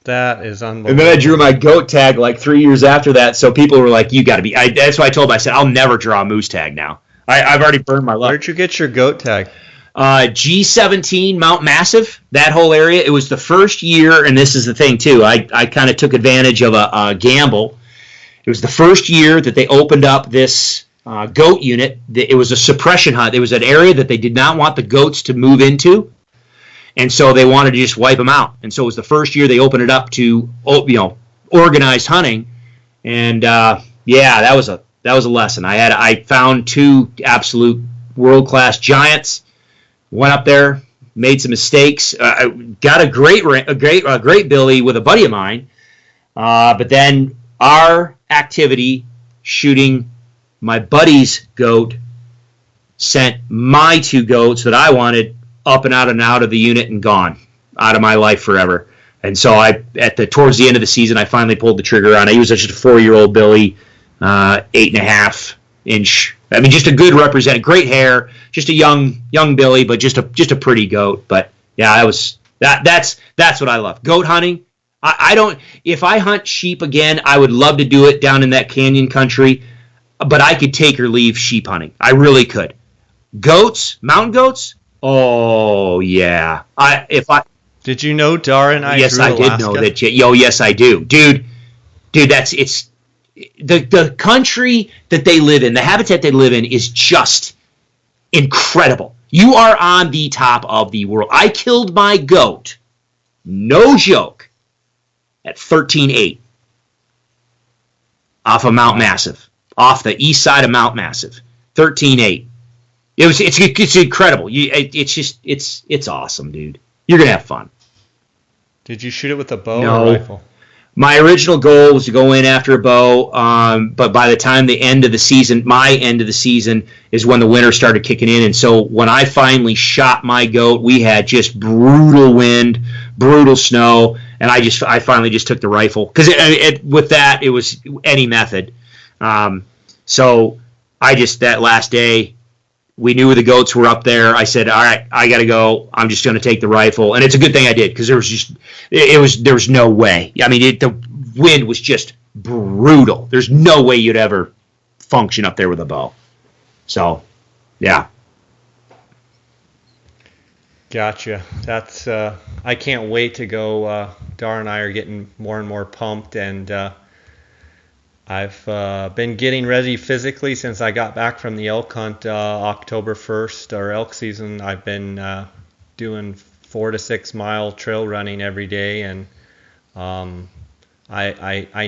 That is unbelievable. And then I drew my goat tag like 3 years after that, so people were like, you got to be. That's why I told them, I said, I'll never draw a moose tag now. I've already burned my luck. Where'd you get your goat tag? G17 Mount Massive, that whole area. It was the first year, and this is the thing too, I kind of took advantage of a gamble. It was the first year that they opened up this goat unit. It was a suppression hunt. It was an area that they did not want the goats to move into, and so they wanted to just wipe them out. And so it was the first year they opened it up to organized hunting. And that was a lesson. I found 2 absolute world-class giants. Went up there, made some mistakes. Got a great billy with a buddy of mine, but then our activity shooting my buddy's goat sent my 2 goats that I wanted up and out of the unit and gone out of my life forever. And so towards the end of the season, I finally pulled the trigger on it. He was just a 4-year-old billy, 8.5 inch. Just a good representative, great hair, just a young billy, but just a pretty goat. But yeah, that's what I love. Goat hunting. I don't. If I hunt sheep again, I would love to do it down in that canyon country, but I could take or leave sheep hunting. I really could. Goats, mountain goats. Oh yeah. Did you know Dara and I? Yes, I did know that. Yes, I do, dude. It's the country that they live in, the habitat they live in, is just incredible. You are on the top of the world. I killed my goat, no joke, at 13.8 off of Mount Massive, off the east side of Mount Massive. 13-8. It's incredible. It's awesome, dude. You're gonna have fun. Did you shoot it with a bow No. or rifle? My original goal was to go in after a bow, but by the time the end of the season, my end of the season is when the winter started kicking in, and so when I finally shot my goat, we had just brutal wind, brutal snow, and I finally just took the rifle because with that it was any method. So that last day, we knew the goats were up there. I said, all right, I got to go. I'm just going to take the rifle. And it's a good thing I did because there was no way. I mean, the wind was just brutal. There's no way you'd ever function up there with a bow. So, yeah. Gotcha. That's I can't wait to go. Dar and I are getting more and more pumped, and I've been getting ready physically since I got back from the elk hunt October 1st, our elk season. I've been doing 4 to 6 mile trail running every day, and I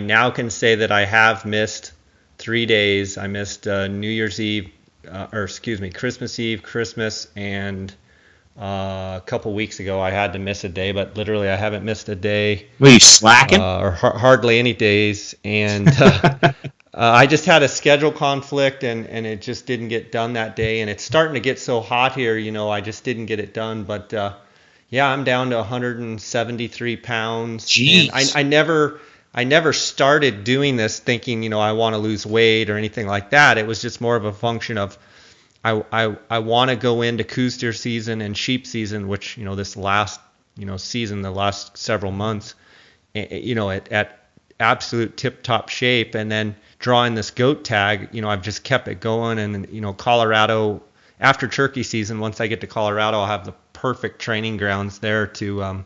now can say that I have missed 3 days. I missed Christmas Eve, Christmas, and a couple weeks ago I had to miss a day, but literally I haven't missed a day. Were you slacking? Or hardly any days, and I just had a schedule conflict, and it just didn't get done that day, and it's starting to get so hot here, I just didn't get it done, but yeah, I'm down to 173 pounds. Jeez. And I never started doing this thinking, I want to lose weight or anything like that. It was just more of a function of I want to go into coos deer season and sheep season, which, this last, season, the last several months, at absolute tip-top shape, and then drawing this goat tag, I've just kept it going. And, Colorado, after turkey season, once I get to Colorado, I'll have the perfect training grounds there to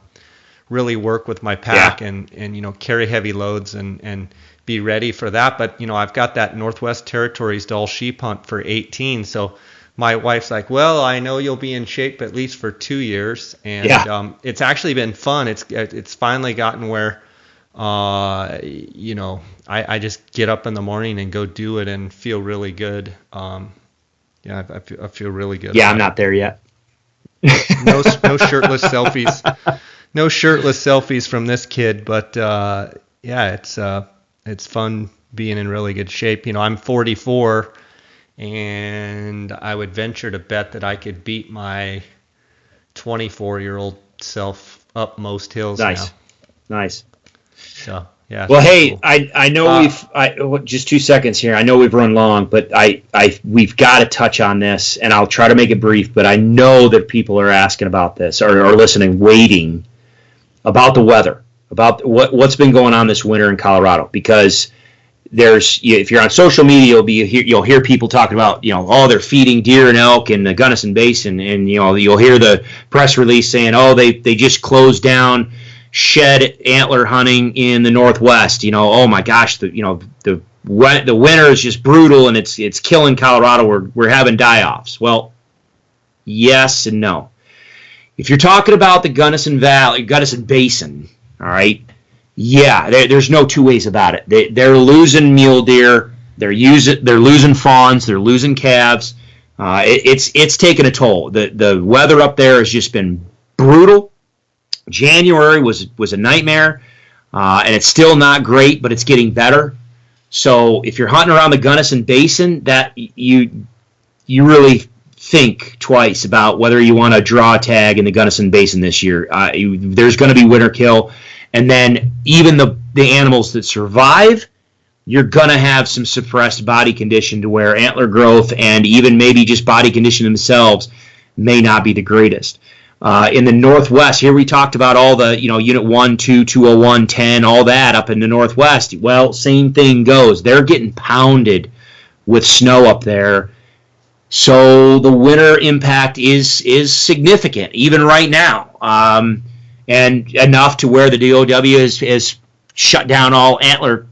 really work with my pack and carry heavy loads and be ready for that. But, I've got that Northwest Territories Doll sheep hunt for 18. So my wife's like, well, I know you'll be in shape at least for 2 years. And it's actually been fun. It's finally gotten where, I just get up in the morning and go do it and feel really good. I feel really good. Yeah, I'm not there yet. No shirtless selfies. No shirtless selfies from this kid, but it's fun being in really good shape. I'm 44, and I would venture to bet that I could beat my 24-year-old self up most hills now. Nice. So yeah. Well, hey, cool. I know just 2 seconds here. I know we've run long, but we've got to touch on this, and I'll try to make it brief. But I know that people are asking about this or are listening, waiting about the weather, about what's been going on this winter in Colorado, because if you're on social media, you'll hear people talking about, they're feeding deer and elk in the Gunnison Basin, and you'll hear the press release saying, they just closed down shed antler hunting in the Northwest. Oh my gosh, the winter is just brutal, and it's killing Colorado. We're having die-offs. Well, yes and no. If you're talking about the Gunnison Basin, all right, yeah, there's no two ways about it. They're losing mule deer, they're losing fawns, they're losing calves. It's taken a toll. The weather up there has just been brutal. January was a nightmare, and it's still not great, but it's getting better. So if you're hunting around the Gunnison Basin, that you really think twice about whether you want to draw a tag in the Gunnison Basin this year. There's going to be winter kill, and then even the animals that survive, you're going to have some suppressed body condition to where antler growth and even maybe just body condition themselves may not be the greatest. In the Northwest, here we talked about all the, Unit 1, 2, 201, 10, all that up in the Northwest. Well, same thing goes. They're getting pounded with snow up there. So the winter impact is significant, even right now, and enough to where the DOW has shut down all antler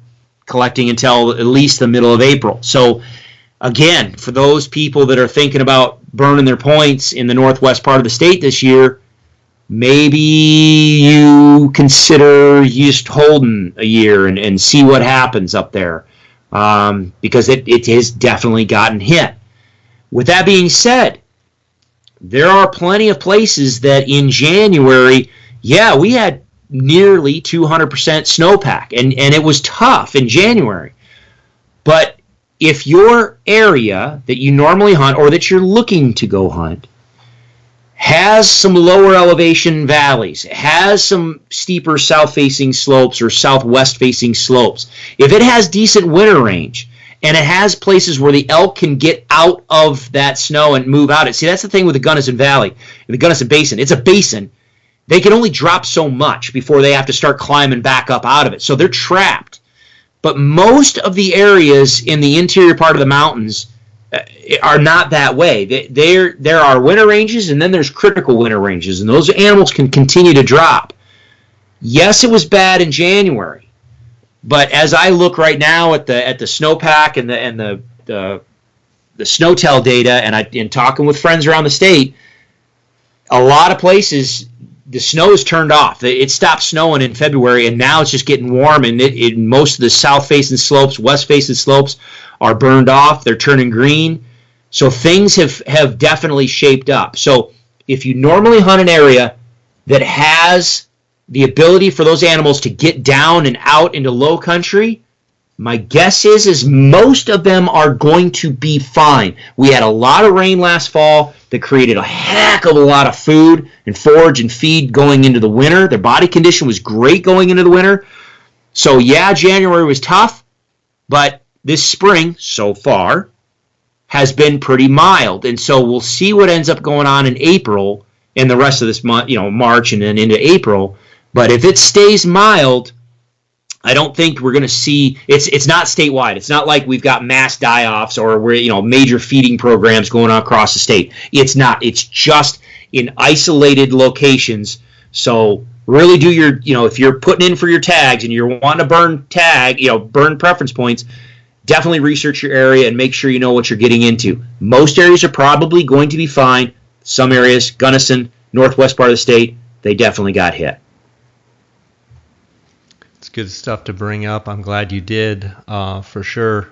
collecting until at least the middle of April. So, again, for those people that are thinking about burning their points in the northwest part of the state this year, maybe you consider just holding a year and see what happens up there, because it has definitely gotten hit. With that being said, there are plenty of places that in January, we had nearly 200% snowpack, and it was tough in January. But if your area that you normally hunt or that you're looking to go hunt has some lower elevation valleys, has some steeper south-facing slopes or southwest-facing slopes, if it has decent winter range, and it has places where the elk can get out of that snow and move out. See, that's the thing with the Gunnison Valley, the Gunnison Basin. It's a basin. They can only drop so much before they have to start climbing back up out of it. So they're trapped. But most of the areas in the interior part of the mountains are not that way. There are winter ranges, and then there's critical winter ranges, and those animals can continue to drop. Yes, it was bad in January, but as I look right now at the snowpack and the SnowTel data, and talking with friends around the state, a lot of places the snow is turned off. It stopped snowing in February, and now it's just getting warm, and most of the south-facing slopes, west-facing slopes are burned off. They're turning green. So things have definitely shaped up. So if you normally hunt an area that has the ability for those animals to get down and out into low country, my guess is most of them are going to be fine. We had a lot of rain last fall that created a heck of a lot of food and forage and feed going into the winter. Their body condition was great going into the winter. So yeah, January was tough, but this spring so far has been pretty mild. And so we'll see what ends up going on in April and the rest of this month, March and then into April. But if it stays mild, I don't think we're going to see, it's not statewide. It's not like we've got mass die-offs or we're, major feeding programs going on across the state. It's not. It's just in isolated locations. So really do your, if you're putting in for your tags and you're wanting to burn preference points, definitely research your area and make sure you know what you're getting into. Most areas are probably going to be fine. Some areas, Gunnison, northwest part of the state, they definitely got hit. It's good stuff to bring up. I'm glad you did, for sure.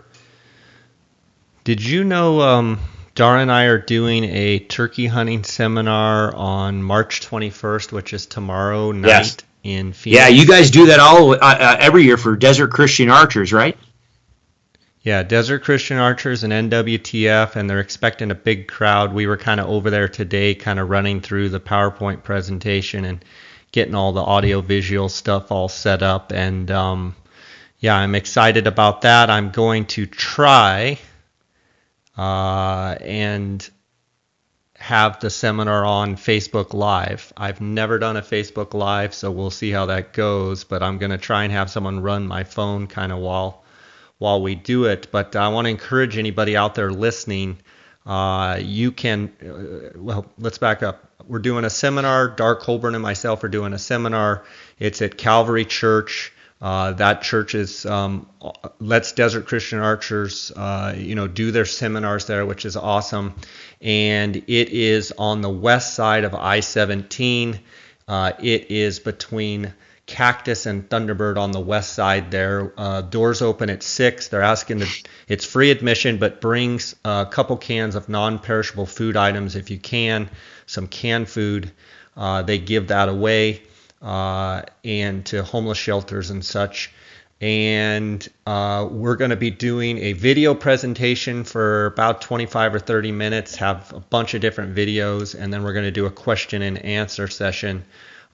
Did you know Dara and I are doing a turkey hunting seminar on March 21st, which is tomorrow night in Phoenix? Yeah, you guys do that all every year for Desert Christian Archers, right? Yeah, Desert Christian Archers and NWTF, and they're expecting a big crowd. We were kind of over there today, kind of running through the PowerPoint presentation and getting all the audio-visual stuff all set up. And I'm excited about that. I'm going to try and have the seminar on Facebook Live. I've never done a Facebook Live, so we'll see how that goes. But I'm going to try and have someone run my phone kind of while we do it. But I want to encourage anybody out there listening. You can, let's back up. We're doing a seminar. Dark Holborn and myself are doing a seminar. It's at Calvary Church. That church is lets Desert Christian Archers, do their seminars there, which is awesome. And it is on the west side of I-17. It is between Cactus and Thunderbird on the west side there. Doors open at 6. They're asking it's free admission, but brings a couple cans of non-perishable food items if you can, some canned food. They give that away and to homeless shelters and such. And we're going to be doing a video presentation for about 25 or 30 minutes, have a bunch of different videos, and then we're going to do a question and answer session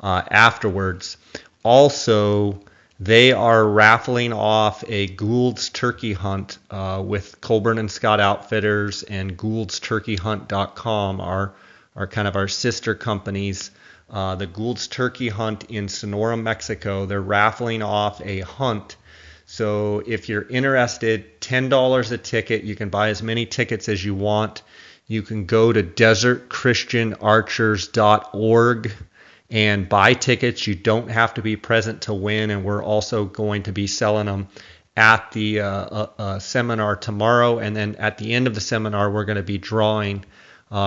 afterwards. Also, they are raffling off a Gould's Turkey Hunt with Colburn and Scott Outfitters, and GouldsTurkeyHunt.com are kind of our sister companies. The Gould's Turkey Hunt in Sonora, Mexico, they're raffling off a hunt. So if you're interested, $10 a ticket. You can buy as many tickets as you want. You can go to desertchristianarchers.org and buy tickets. You don't have to be present to win, and we're also going to be selling them at the seminar tomorrow, and then at the end of the seminar we're going to be drawing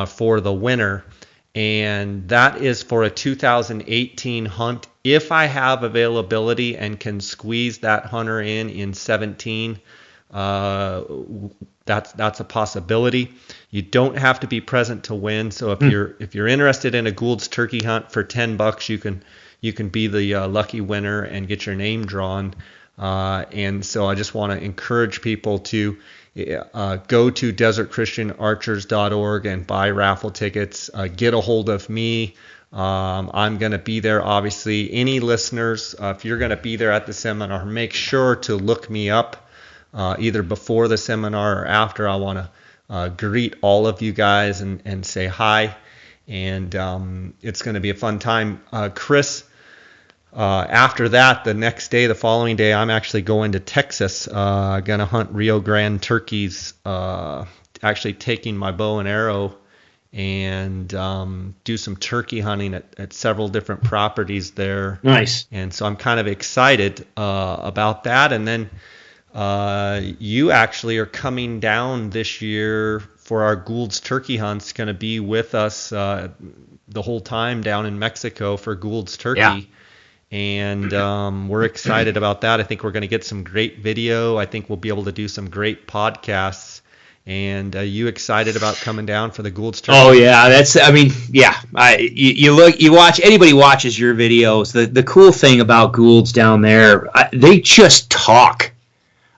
for the winner, and that is for a 2018 hunt. If I have availability and can squeeze that hunter in 17, that's a possibility. You don't have to be present to win. So if you're interested in a Gould's turkey hunt for $10, you can be the lucky winner and get your name drawn. And so I just want to encourage people to go to desertchristianarchers.org and buy raffle tickets. Get a hold of me. I'm going to be there. Obviously, any listeners, if you're going to be there at the seminar, make sure to look me up either before the seminar or after. I want to greet all of you guys and say hi. And it's going to be a fun time. Chris, after that, the following day, I'm actually going to Texas. Going to hunt Rio Grande turkeys, actually taking my bow and arrow and do some turkey hunting at several different properties there. Nice. And so I'm kind of excited about that. And then you actually are coming down this year for our Gould's turkey hunts, going to be with us the whole time down in Mexico for Gould's turkey. Yeah. And we're excited about that. I think we're going to get some great video. I think we'll be able to do some great podcasts. And you excited about coming down for the Gould's turkey? Oh yeah, you watch, anybody watches your videos. The cool thing about Gould's down there, they just talk.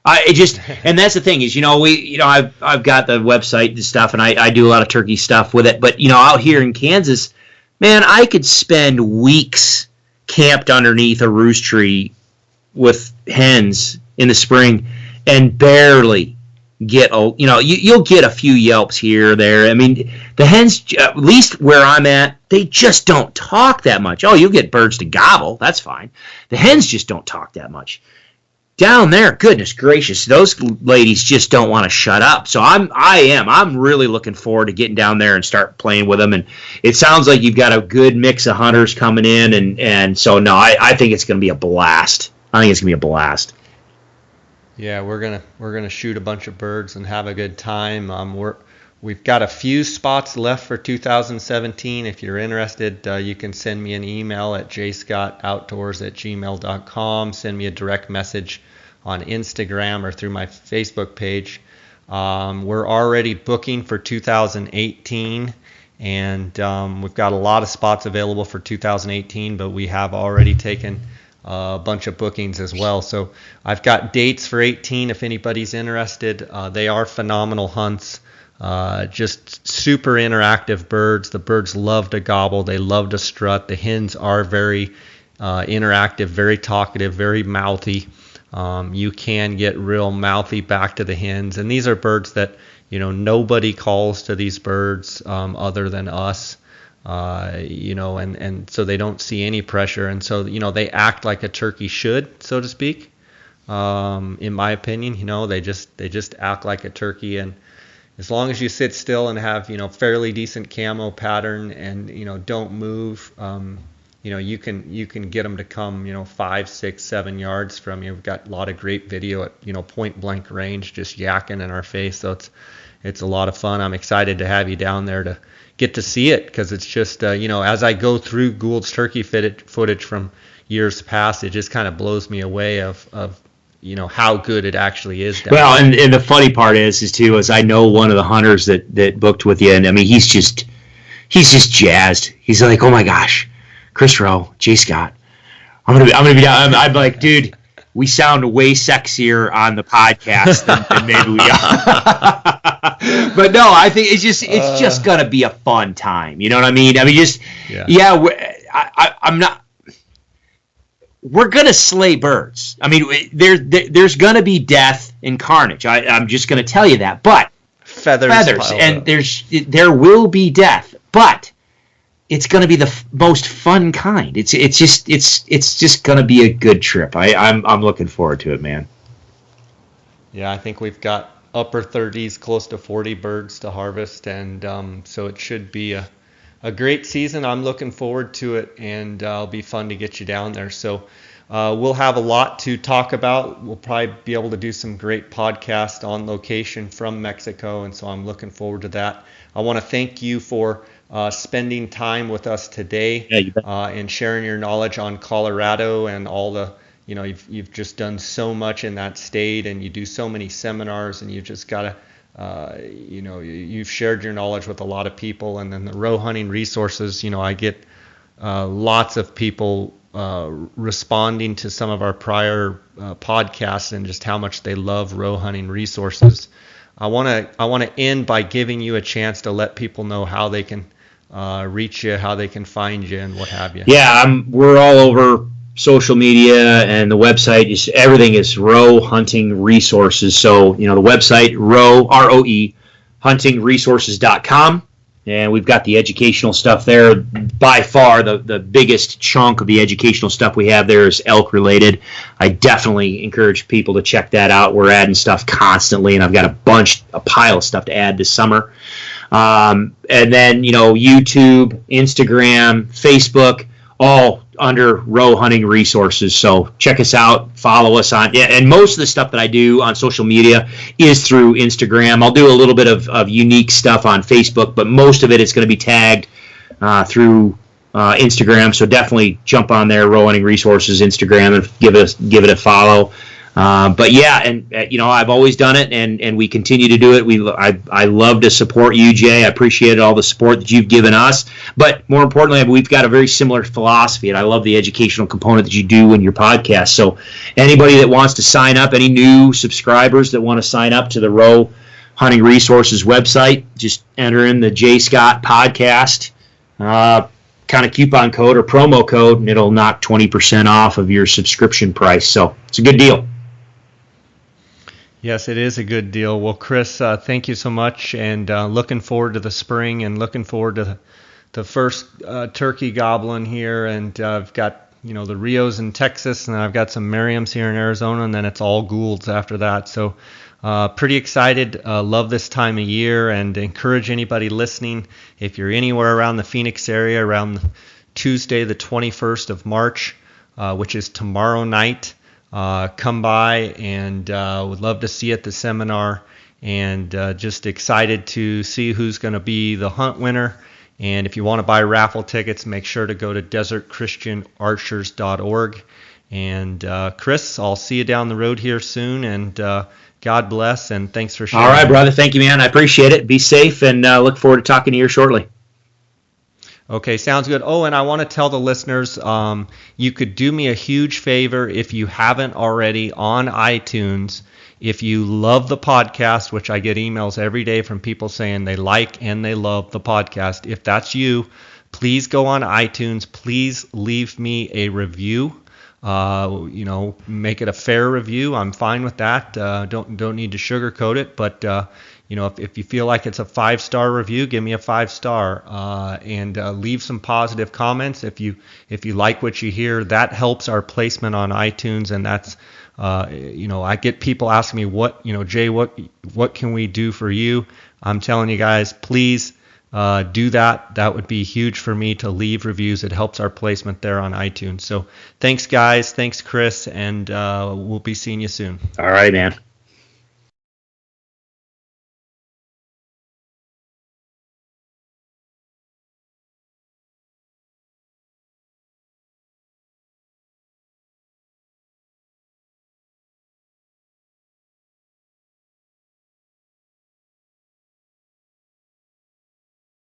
And that's the thing is, I've got the website and stuff, and I do a lot of turkey stuff with it. But out here in Kansas, man, I could spend weeks camped underneath a roost tree with hens in the spring and barely get you'll get a few yelps here or there. I mean, the hens, at least where I'm at, they just don't talk that much. Oh, you'll get birds to gobble, that's fine. The hens just don't talk that much. Down there, goodness gracious, those ladies just don't want to shut up. So I'm really looking forward to getting down there and start playing with them. And it sounds like you've got a good mix of hunters coming in, and so no, I think it's going to be a blast. Yeah, we're gonna shoot a bunch of birds and have a good time. We've got a few spots left for 2017. If you're interested, you can send me an email at jscottoutdoors@gmail.com. Send me a direct message on Instagram or through my Facebook page. We're already booking for 2018, and we've got a lot of spots available for 2018, but we have already taken a bunch of bookings as well. So I've got dates for 18 if anybody's interested. They are phenomenal hunts. Just super interactive birds. The birds love to gobble. They love to strut. The hens are very interactive, very talkative, very mouthy. You can get real mouthy back to the hens. And these are birds that, nobody calls to these birds other than us. And so they don't see any pressure. And so, they act like a turkey should, so to speak. In my opinion, they just act like a turkey. And as long as you sit still and have, fairly decent camo pattern and, don't move, you can get them to come, 5, 6, 7 yards from you. We've got a lot of great video at, point blank range, just yakking in our face. So it's a lot of fun. I'm excited to have you down there to get to see it, because it's just, as I go through Gould's turkey footage from years past, it just kind of blows me away of how good it actually is down well, there. And the funny part is I know one of the hunters that booked with you, and I mean, he's just jazzed. He's like, oh my gosh, Chris Rowe, J. Scott, I'm gonna be down. I'm like, dude, we sound way sexier on the podcast than maybe we are. But no, I think it's just gonna be a fun time. You know what I mean? I'm not. We're gonna slay birds. I mean, there's gonna be death and carnage. I'm just gonna tell you that. But feathers, and there will be death. But it's gonna be the most fun kind. It's just gonna be a good trip. I'm looking forward to it, man. Yeah, I think we've got upper 30s, close to 40 birds to harvest, and so it should be a great season. I'm looking forward to it, and it'll be fun to get you down there. So we'll have a lot to talk about. We'll probably be able to do some great podcasts on location from Mexico, and so I'm looking forward to that. I want to thank you for spending time with us today and sharing your knowledge on Colorado and all the you've just done so much in that state, and you do so many seminars, and you've just got to, you've shared your knowledge with a lot of people. And then the roe hunting resources, I get lots of people responding to some of our prior podcasts and just how much they love roe hunting resources. I want to end by giving you a chance to let people know how they can reach you, how they can find you, and what have you. Yeah, we're all over social media, and the website everything is Roe Hunting Resources. So the website Roe ROE huntingresources.com. And we've got the educational stuff there. By far, the biggest chunk of the educational stuff we have there is elk related. I definitely encourage people to check that out. We're adding stuff constantly, and I've got a pile of stuff to add this summer. And then, YouTube, Instagram, Facebook, all under Roe Hunting Resources. So check us out, follow us and most of the stuff that I do on social media is through Instagram. I'll do a little bit of unique stuff on Facebook, but most of it is going to be tagged through Instagram. So definitely jump on there, Roe Hunting Resources Instagram, and give it a follow. But yeah, and I've always done it, and we continue to do it. I love to support you, Jay. I appreciate all the support that you've given us. But more importantly, we've got a very similar philosophy, and I love the educational component that you do in your podcast. So anybody that wants to sign up, any new subscribers that want to sign up to the Roe Hunting Resources website, just enter in the J Scott podcast kind of coupon code or promo code, and it'll knock 20% off of your subscription price. So it's a good deal. Yes, it is a good deal. Well, Chris, thank you so much, and looking forward to the spring, and looking forward to the first turkey gobbling here. And I've got the Rios in Texas, and then I've got some Merriams here in Arizona, and then it's all Goulds after that. So pretty excited. Love this time of year, and encourage anybody listening, if you're anywhere around the Phoenix area, around Tuesday the 21st of March, which is tomorrow night. Come by, and would love to see you at the seminar, and just excited to see who's going to be the hunt winner. And if you want to buy raffle tickets, make sure to go to desertchristianarchers.org. And Chris, I'll see you down the road here soon, and God bless, and thanks for sharing. All right, brother. Thank you, man. I appreciate it. Be safe, and look forward to talking to you shortly. Okay, sounds good. Oh, and I want to tell the listeners, you could do me a huge favor if you haven't already on iTunes. If you love the podcast, which I get emails every day from people saying they like and they love the podcast. If that's you, please go on iTunes. Please leave me a review. Make it a fair review. I'm fine with that. Don't need to sugarcoat it, but if you feel like it's a 5-star review, give me a 5-star, and leave some positive comments. If you like what you hear, that helps our placement on iTunes, and that's I get people asking me Jay, what can we do for you? I'm telling you guys, please do that. That would be huge for me to leave reviews. It helps our placement there on iTunes. So thanks, guys. Thanks, Chris, and we'll be seeing you soon. All right, man.